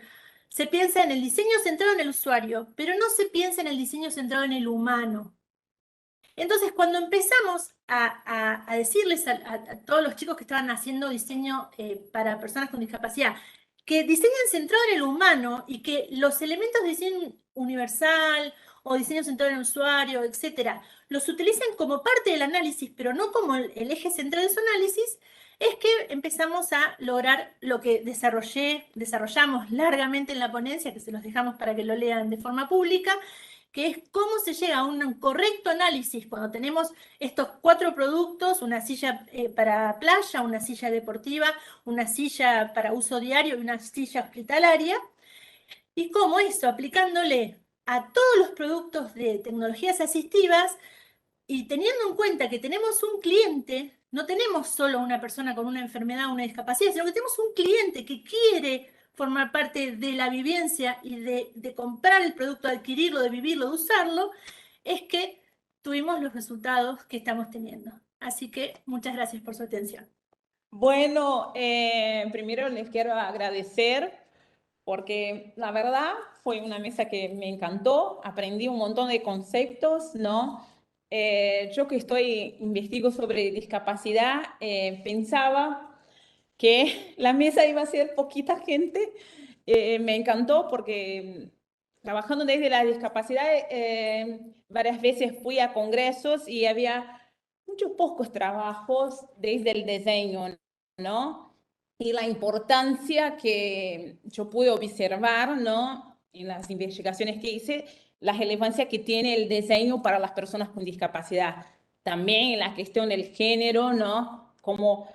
se piensa en el diseño centrado en el usuario, pero no se piensa en el diseño centrado en el humano. Entonces, cuando empezamos a decirles a todos los chicos que estaban haciendo diseño para personas con discapacidad, que diseñan centrado en el humano y que los elementos de diseño universal o diseño centrado en el usuario, etcétera, los utilizan como parte del análisis, pero no como el eje central de su análisis, es que empezamos a lograr lo que desarrollamos largamente en la ponencia, que se los dejamos para que lo lean de forma pública, que es cómo se llega a un correcto análisis cuando tenemos estos 4 productos, una silla para playa, una silla deportiva, una silla para uso diario y una silla hospitalaria, y cómo eso, aplicándole a todos los productos de tecnologías asistivas y teniendo en cuenta que tenemos un cliente, no tenemos solo una persona con una enfermedad o una discapacidad, sino que tenemos un cliente que quiere formar parte de la vivencia y de comprar el producto, de adquirirlo, de vivirlo, de usarlo, es que tuvimos los resultados que estamos teniendo. Así que muchas gracias por su atención. Bueno, primero les quiero agradecer porque la verdad fue una mesa que me encantó, aprendí un montón de conceptos, ¿no? Yo que investigo sobre discapacidad, pensaba que la mesa iba a ser poquita gente. Me encantó porque trabajando desde la discapacidad, varias veces fui a congresos y había muchos pocos trabajos desde el diseño, ¿no? Y la importancia que yo pude observar, ¿no? En las investigaciones que hice, la relevancia que tiene el diseño para las personas con discapacidad. También en la cuestión del género, ¿no? Como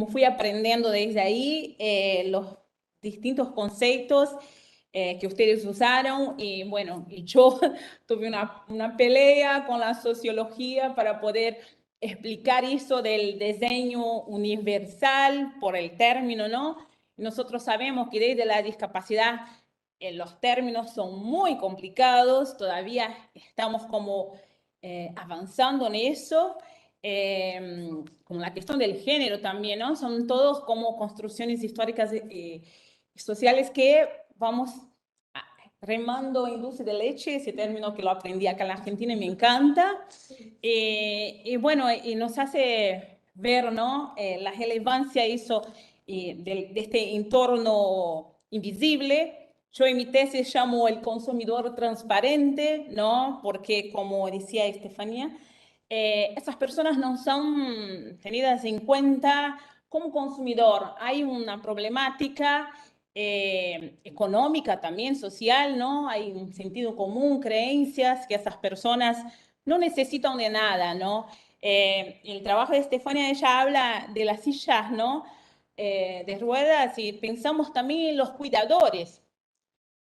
fui aprendiendo desde ahí los distintos conceptos que ustedes usaron y bueno, y yo tuve una pelea con la sociología para poder explicar eso del diseño universal por el término, ¿no? Nosotros sabemos que desde la discapacidad los términos son muy complicados, todavía estamos como avanzando en eso, con la cuestión del género también, ¿no? Son todos como construcciones históricas sociales que vamos remando en dulce de leche, ese término que lo aprendí acá en la Argentina y me encanta. Y bueno, y nos hace ver, ¿no? La relevancia de este entorno invisible. Yo en mi tesis llamo el consumidor transparente, ¿no? Porque como decía Estefanía, esas personas no son tenidas en cuenta como consumidor. Hay una problemática económica también, social, ¿no? Hay un sentido común, creencias que esas personas no necesitan de nada, ¿no? El trabajo de Estefanía, ella habla de las sillas, ¿no? De ruedas y pensamos también en los cuidadores,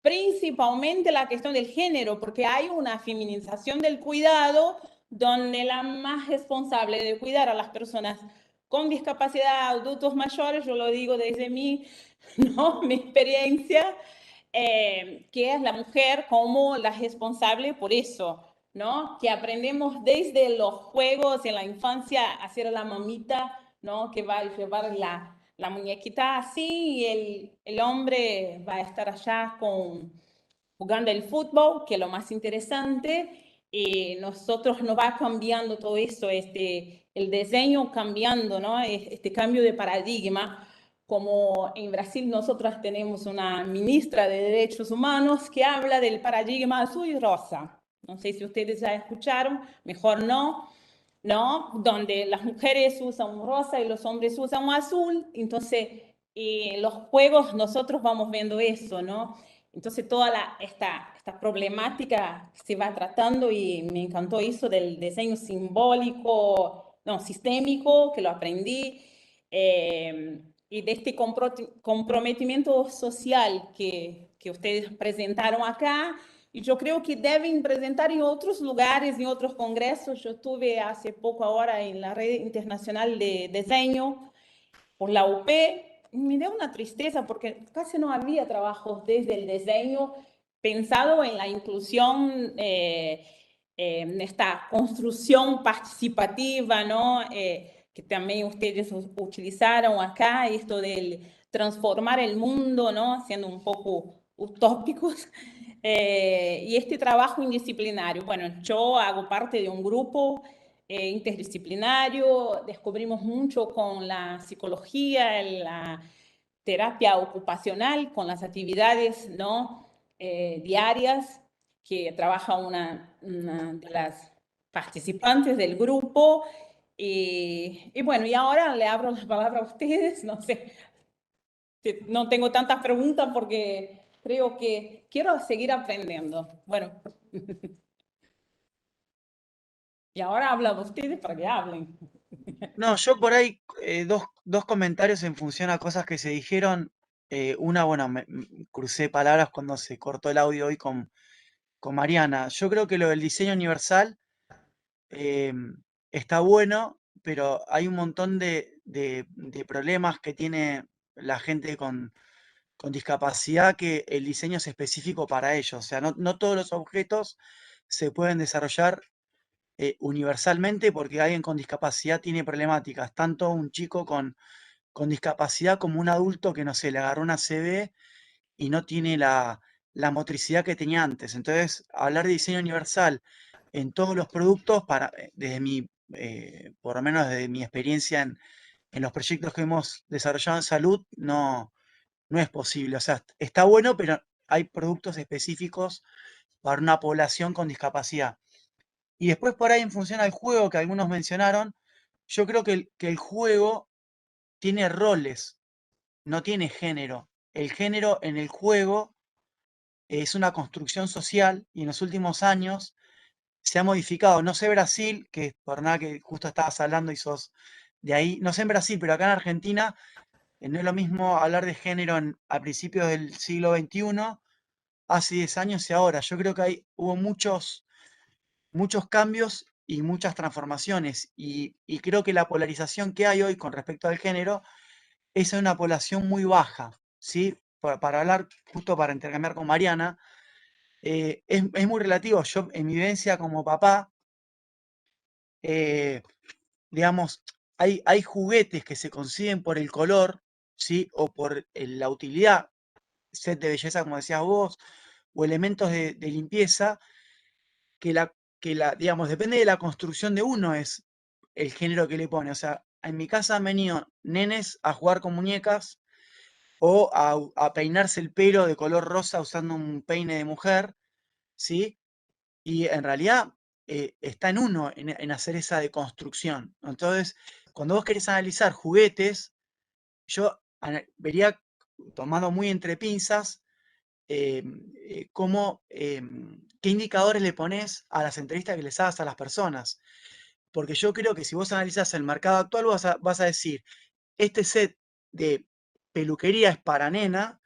principalmente la cuestión del género, porque hay una feminización del cuidado donde la más responsable de cuidar a las personas con discapacidad, adultos mayores, yo lo digo desde mi experiencia, que es la mujer como la responsable por eso, ¿no? Que aprendemos desde los juegos en la infancia a hacer la mamita, ¿no? Que va a llevar la muñequita así y el hombre va a estar allá jugando el fútbol, que es lo más interesante. Y nosotros nos va cambiando todo eso, el diseño cambiando, ¿no? Este cambio de paradigma, como en Brasil nosotros tenemos una ministra de Derechos Humanos que habla del paradigma azul y rosa. No sé si ustedes ya escucharon, mejor no, ¿no? Donde las mujeres usan un rosa y los hombres usan un azul. Entonces, los juegos nosotros vamos viendo eso, ¿no? Entonces, toda esta problemática se va tratando y me encantó eso del diseño simbólico, no, sistémico, que lo aprendí. Y de este comprometimiento social que ustedes presentaron acá, y yo creo que deben presentar en otros lugares, en otros congresos. Yo estuve hace poco ahora en la Red Internacional de Diseño por la UP, y me dio una tristeza porque casi no había trabajos desde el diseño pensado en la inclusión, en esta construcción participativa, ¿no? Que también ustedes utilizaron acá, esto del transformar el mundo, ¿no? Siendo un poco utópicos. Y este trabajo indisciplinario, bueno, yo hago parte de un grupo interdisciplinario, descubrimos mucho con la psicología, la terapia ocupacional, con las actividades, ¿no? Diarias que trabaja una de las participantes del grupo. Y bueno, y ahora le abro la palabra a ustedes, no sé, no tengo tantas preguntas porque creo que quiero seguir aprendiendo. Bueno, y ahora hablan ustedes para que hablen. No, yo por ahí dos comentarios en función a cosas que se dijeron. Una, bueno, crucé palabras cuando se cortó el audio hoy con Mariana. Yo creo que lo del diseño universal está bueno, pero hay un montón de problemas que tiene la gente con discapacidad, que el diseño es específico para ellos. O sea, no todos los objetos se pueden desarrollar universalmente, porque alguien con discapacidad tiene problemáticas, tanto un chico con discapacidad como un adulto que, no sé, le agarró una CB y no tiene la motricidad que tenía antes. Entonces, hablar de diseño universal en todos los productos, desde por lo menos desde mi experiencia en los proyectos que hemos desarrollado en salud, no es posible. O sea, está bueno, pero hay productos específicos para una población con discapacidad. Y después, por ahí, en función al juego que algunos mencionaron, yo creo que el juego tiene roles, no tiene género. El género en el juego es una construcción social, y en los últimos años se ha modificado. No sé Brasil, que por nada que justo estabas hablando y sos de ahí, no sé en Brasil, pero acá en Argentina no es lo mismo hablar de género a principios del siglo XXI, hace 10 años y ahora. Yo creo que hubo muchos cambios y muchas transformaciones, y creo que la polarización que hay hoy con respecto al género es una población muy baja, ¿sí? Para hablar, justo para intercambiar con Mariana, es muy relativo. Yo, en mi vivencia como papá, digamos, hay juguetes que se consiguen por el color, ¿sí? O por la utilidad, set de belleza, como decías vos, o elementos de limpieza, digamos, depende de la construcción de uno, es el género que le pone. O sea, en mi casa han venido nenes a jugar con muñecas o a peinarse el pelo de color rosa usando un peine de mujer, ¿sí? Y en realidad está en uno en hacer esa deconstrucción. Entonces, cuando vos querés analizar juguetes, yo vería, tomando muy entre pinzas, qué indicadores le pones a las entrevistas que les hagas a las personas. Porque yo creo que si vos analizás el mercado actual, vas a decir, este set de peluquería es para nena,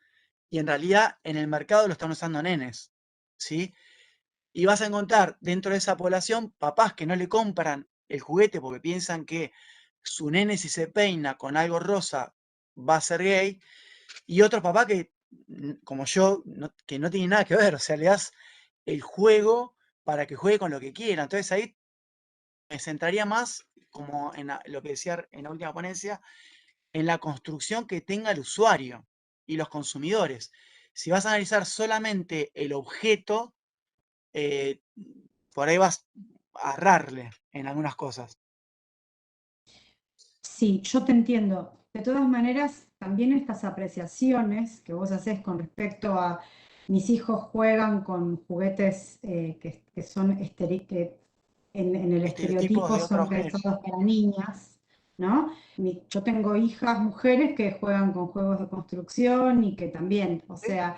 y en realidad en el mercado lo están usando nenes, ¿sí? Y vas a encontrar dentro de esa población papás que no le compran el juguete porque piensan que su nene, si se peina con algo rosa, va a ser gay, y otros papás que, como yo, que no tienen nada que ver. O sea, le das el juego para que juegue con lo que quiera. Entonces ahí me centraría más, como en lo que decía en la última ponencia, en la construcción que tenga el usuario y los consumidores. Si vas a analizar solamente el objeto, eh, por ahí vas a errarle en algunas cosas. Sí, yo te entiendo, de todas maneras, también estas apreciaciones que vos haces con respecto a mis hijos juegan con juguetes que son que en el Estereotipos estereotipo de otro son género. pensados para niñas, ¿no? Yo tengo hijas mujeres que juegan con juegos de construcción y que también, o sea,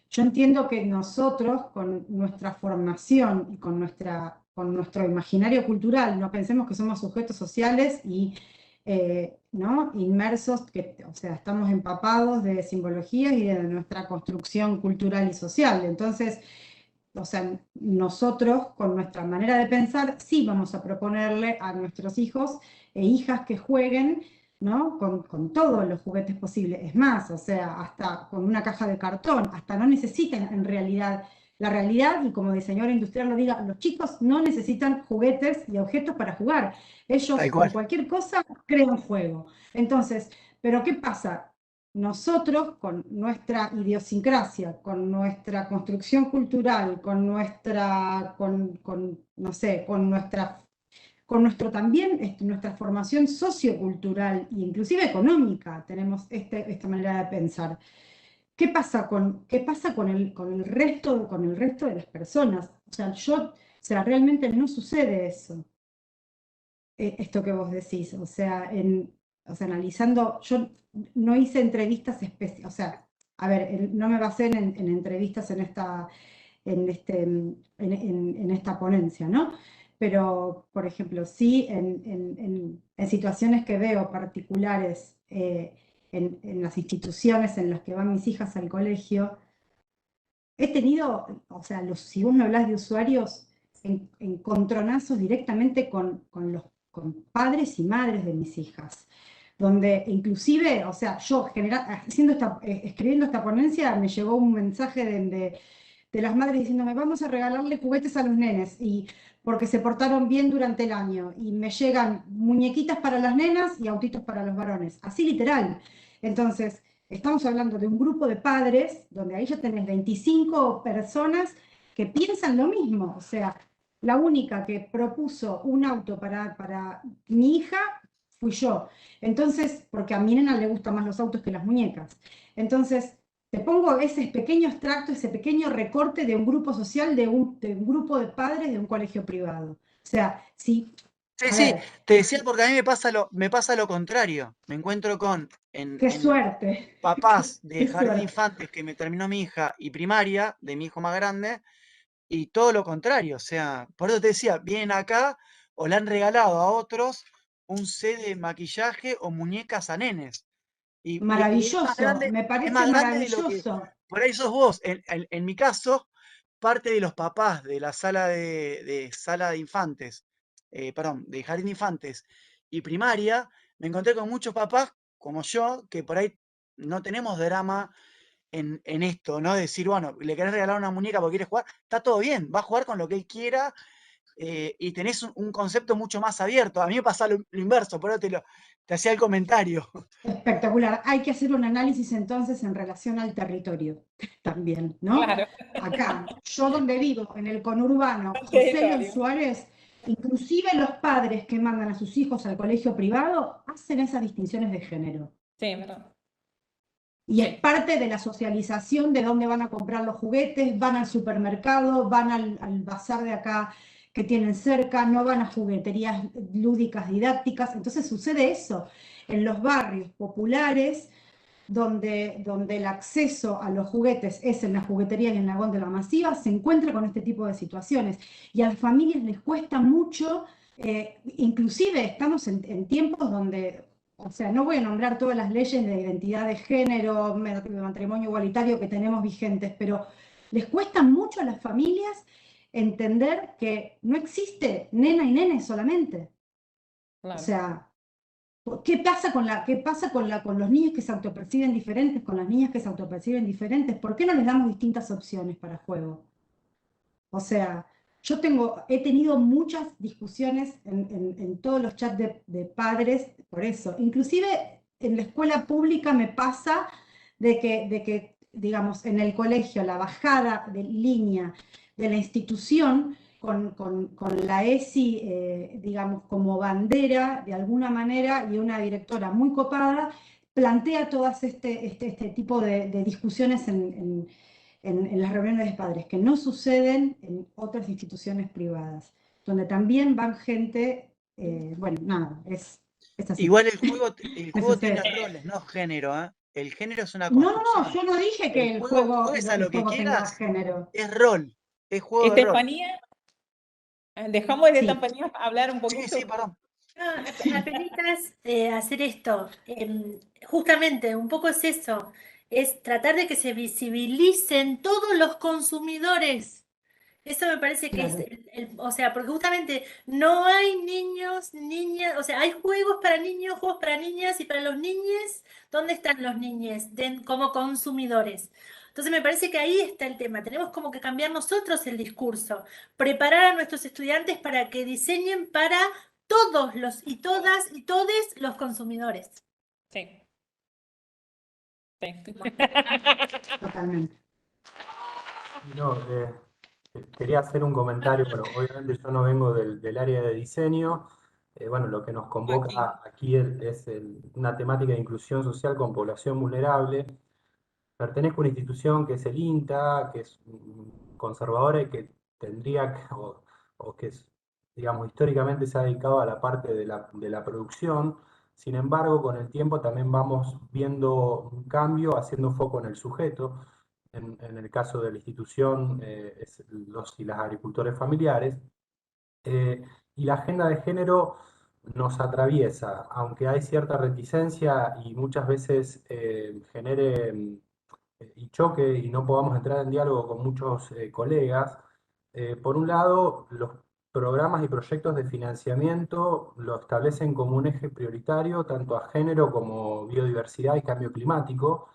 yo entiendo que nosotros con nuestra formación y con nuestro imaginario cultural, no pensemos que somos sujetos sociales y ¿no? Inmersos, o sea, estamos empapados de simbologías y de nuestra construcción cultural y social. Entonces, o sea, nosotros con nuestra manera de pensar sí vamos a proponerle a nuestros hijos e hijas que jueguen, ¿no? Con todos los juguetes posibles. Es más, o sea, hasta con una caja de cartón, hasta no necesitan en realidad, la realidad, y como diseñadora industrial lo diga, los chicos no necesitan juguetes y objetos para jugar. Ellos Tal con cual. cualquier cosa crean juego. Entonces, ¿pero qué pasa? Nosotros, con nuestra idiosincrasia, con nuestra construcción cultural, con nuestra, no sé, con nuestro también, nuestra formación sociocultural e inclusive económica, tenemos esta manera de pensar. ¿Qué pasa con el resto de las personas? O sea, realmente no sucede eso, esto que vos decís. O sea, analizando, yo no hice entrevistas especiales, o sea, a ver, no me basé en entrevistas en esta ponencia, ¿no? Pero, por ejemplo, sí en situaciones que veo particulares en las instituciones en las que van mis hijas al colegio, he tenido, o sea, si vos me hablas de usuarios, encontronazos directamente con padres y madres de mis hijas, donde inclusive, o sea, yo escribiendo esta ponencia me llegó un mensaje de las madres diciéndome, vamos a regalarle juguetes a los nenes, y porque se portaron bien durante el año, y me llegan muñequitas para las nenas y autitos para los varones, así literal. Entonces, estamos hablando de un grupo de padres, donde ahí ya tenés 25 personas que piensan lo mismo. O sea, la única que propuso un auto para mi hija fui yo. Entonces, porque a mi nena le gustan más los autos que las muñecas. Entonces, te pongo ese pequeño extracto, ese pequeño recorte de un grupo social, de un grupo de padres de un colegio privado. O sea, Sí, te decía porque a mí me pasa lo contrario. Me encuentro con ¡qué suerte! papás de ¡Qué jardín de suerte! infantes que me terminó mi hija y primaria, de mi hijo más grande, y todo lo contrario. O sea, por eso te decía, vienen acá o le han regalado a otros un set de maquillaje o muñecas a nenes. Y Maravilloso, me es parece más grande de lo que maravilloso. por ahí sos vos. En mi caso, parte de los papás de la sala de infantes, perdón, de jardín de infantes y primaria, me encontré con muchos papás como yo, que por ahí no tenemos drama en esto, ¿no? Decir, bueno, le querés regalar una muñeca porque quieres jugar, está todo bien, va a jugar con lo que él quiera, y tenés un concepto mucho más abierto. A mí me pasa lo inverso, por eso te hacía el comentario. Espectacular. Hay que hacer un análisis entonces en relación al territorio también, ¿no? Claro. Acá, yo donde vivo, en el conurbano José León Suárez, inclusive los padres que mandan a sus hijos al colegio privado hacen esas distinciones de género. Sí, verdad. Y es parte de la socialización de dónde van a comprar los juguetes, van al supermercado, van al bazar de acá que tienen cerca, no van a jugueterías lúdicas didácticas. Entonces sucede eso en los barrios populares, donde el acceso a los juguetes es en las jugueterías y en la góndola masiva, se encuentra con este tipo de situaciones. Y a las familias les cuesta mucho, inclusive estamos en tiempos donde, o sea, no voy a nombrar todas las leyes de identidad de género, de matrimonio igualitario que tenemos vigentes, pero les cuesta mucho a las familias entender que no existe nena y nene solamente. Claro. O sea, ¿qué pasa con los niños que se autoperciben diferentes, con las niñas que se autoperciben diferentes? ¿Por qué no les damos distintas opciones para juego? O sea, he tenido muchas discusiones en todos los chats de padres por eso. Inclusive en la escuela pública me pasa de que, digamos, en el colegio, la bajada de línea de la institución con la ESI, digamos, como bandera de alguna manera, y una directora muy copada, plantea todas este tipo de discusiones en las reuniones de padres, que no suceden en otras instituciones privadas, donde también van gente, bueno, nada, es así. Igual el juego Me sucede. tiene roles, no género, ¿eh? El género es una No, construcción. yo no dije que El juego, juegues a lo que tenga quieras, género. es rol, es juego de rol. Estefanía, dejamos de Sí. Estefanía hablar un poquito. Sí, perdón. Apenitas hacer esto. Justamente, un poco es eso. Es tratar de que se visibilicen todos los consumidores. Eso me parece que es, Claro. o sea, porque justamente no hay niños, niñas, o sea, hay juegos para niños, juegos para niñas y para los niñes. ¿Dónde están los niñes como consumidores? Entonces me parece que ahí está el tema. Tenemos como que cambiar nosotros el discurso, preparar a nuestros estudiantes para que diseñen para todos los y todas y todes los consumidores. Sí. Sí. Totalmente. No, quería hacer un comentario, pero obviamente yo no vengo del área de diseño. Bueno, lo que nos convoca aquí es una temática de inclusión social con población vulnerable. Pertenezco a una institución que es el INTA, que es conservadora y que tendría que, o que es, digamos, históricamente se ha dedicado a la parte de la producción. Sin embargo, con el tiempo también vamos viendo un cambio, haciendo foco en el sujeto. En el caso de la institución, es los y las agricultores familiares. Y la agenda de género nos atraviesa, aunque hay cierta reticencia y muchas veces genere y choque y no podamos entrar en diálogo con muchos colegas. Por un lado, los programas y proyectos de financiamiento lo establecen como un eje prioritario tanto a género como biodiversidad y cambio climático.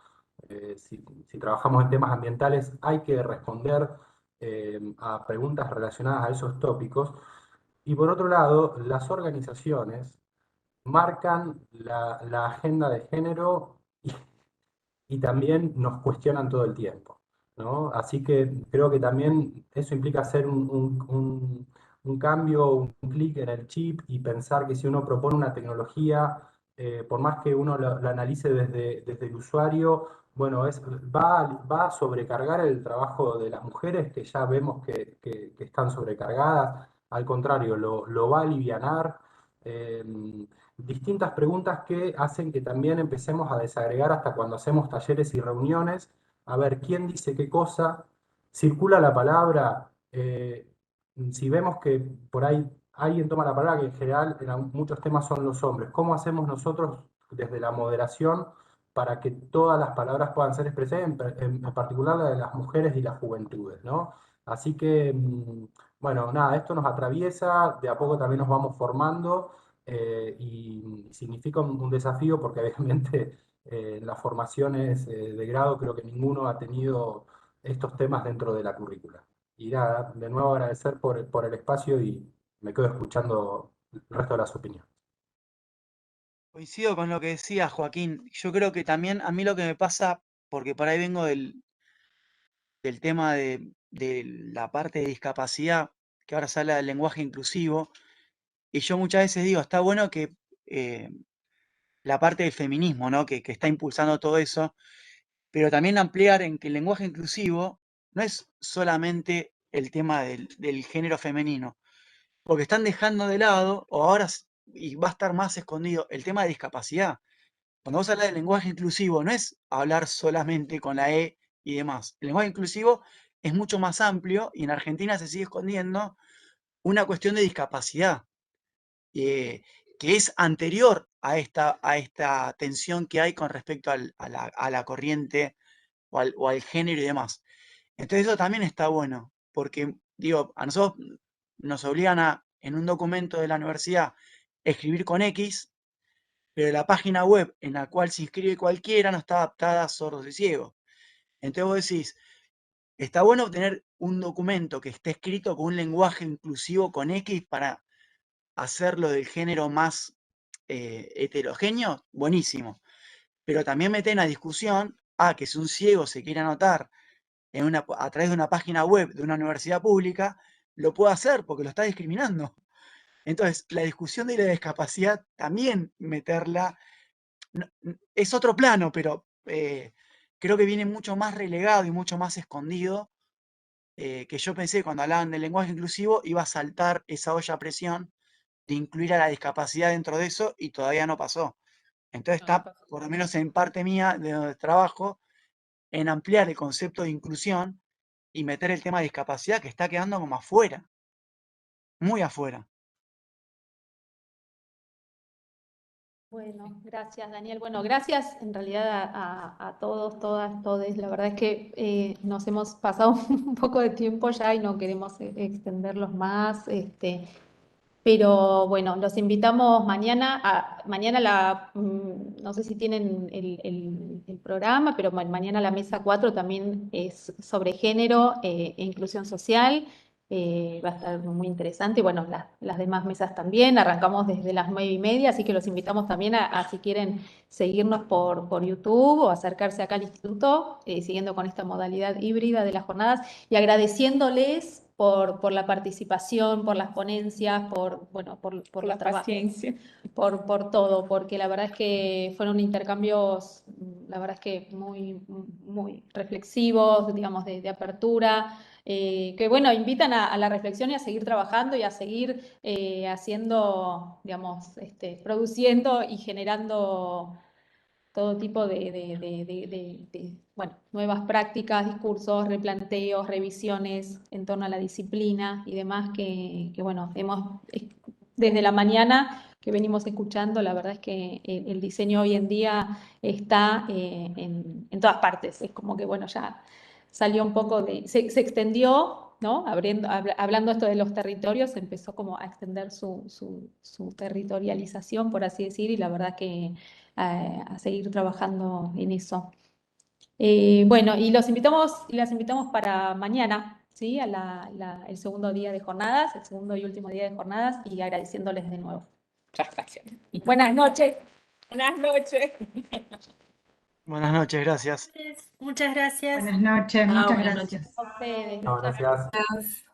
Si trabajamos en temas ambientales hay que responder a preguntas relacionadas a esos tópicos. Y por otro lado, las organizaciones marcan la agenda de género y también nos cuestionan todo el tiempo, ¿no? Así que creo que también eso implica hacer un cambio, un clic en el chip y pensar que si uno propone una tecnología, por más que uno lo analice desde el usuario, bueno, va a sobrecargar el trabajo de las mujeres, que ya vemos que están sobrecargadas, al contrario, lo va a alivianar. Distintas preguntas que hacen que también empecemos a desagregar hasta cuando hacemos talleres y reuniones, a ver quién dice qué cosa, circula la palabra, si vemos que por ahí alguien toma la palabra, que en general en muchos temas son los hombres, ¿cómo hacemos nosotros desde la moderación para que todas las palabras puedan ser expresadas, en particular la de las mujeres y las juventudes, ¿no? Así que, bueno, nada, esto nos atraviesa, de a poco también nos vamos formando, y significa un desafío porque obviamente en las formaciones de grado creo que ninguno ha tenido estos temas dentro de la currícula. Y nada, de nuevo agradecer por el espacio y me quedo escuchando el resto de las opiniones. Coincido con lo que decía Joaquín. Yo creo que también a mí lo que me pasa, porque por ahí vengo del tema de la parte de discapacidad, que ahora se habla del lenguaje inclusivo, y yo muchas veces digo, está bueno que la parte del feminismo, ¿no? Que está impulsando todo eso, pero también ampliar en que el lenguaje inclusivo no es solamente el tema del género femenino, porque están dejando de lado, o ahora y va a estar más escondido, el tema de discapacidad. Cuando vos hablas del lenguaje inclusivo, no es hablar solamente con la E y demás. El lenguaje inclusivo es mucho más amplio y en Argentina se sigue escondiendo una cuestión de discapacidad, que es anterior a esta tensión que hay con respecto a la corriente o al género y demás. Entonces eso también está bueno, porque digo, a nosotros nos obligan en un documento de la universidad, escribir con X, pero la página web en la cual se inscribe cualquiera no está adaptada a sordos y ciegos. Entonces vos decís, está bueno tener un documento que esté escrito con un lenguaje inclusivo con X para hacerlo del género más heterogéneo, buenísimo. Pero también mete en la discusión que si un ciego se quiere anotar a través de una página web de una universidad pública, lo puede hacer porque lo está discriminando. Entonces, la discusión de la discapacidad también meterla es otro plano, pero creo que viene mucho más relegado y mucho más escondido, que yo pensé cuando hablaban del lenguaje inclusivo iba a saltar esa olla a presión de incluir a la discapacidad dentro de eso, y todavía no pasó. Entonces está, por lo menos en parte mía, de donde trabajo, en ampliar el concepto de inclusión y meter el tema de discapacidad, que está quedando como afuera, muy afuera. Bueno, gracias Daniel. Bueno, gracias en realidad a todos, todas, todes. La verdad es que nos hemos pasado un poco de tiempo ya y no queremos extenderlos más. Pero bueno, los invitamos mañana, no sé si tienen el programa, pero mañana la mesa 4 también es sobre género e inclusión social. Va a estar muy interesante y bueno, las demás mesas también. Arrancamos desde las 9:30, así que los invitamos también a si quieren seguirnos por YouTube o acercarse acá al instituto, siguiendo con esta modalidad híbrida de las jornadas y agradeciéndoles por la participación, por las ponencias, por la los trabajos, paciencia. por todo, porque la verdad es que fueron intercambios, la verdad es que muy reflexivos, digamos, de apertura, que bueno, invitan a la reflexión y a seguir trabajando y a seguir haciendo, digamos, produciendo y generando todo tipo bueno, nuevas prácticas, discursos, replanteos, revisiones en torno a la disciplina y demás que bueno, desde la mañana que venimos escuchando, la verdad es que el diseño hoy en día está en todas partes. Es como que, bueno, ya salió un poco se extendió, ¿no? Hablando esto de los territorios, empezó como a extender su territorialización, por así decir, y la verdad que a seguir trabajando en eso. Bueno, y los invitamos y las invitamos para mañana, ¿sí? El segundo día de jornadas, el segundo y último día de jornadas, y agradeciéndoles de nuevo. Muchas gracias. Buenas noches. Buenas noches. Buenas noches, gracias. Muchas gracias. Buenas noches, Chao, muchas buenas gracias. noches. A ustedes. No, gracias. Gracias.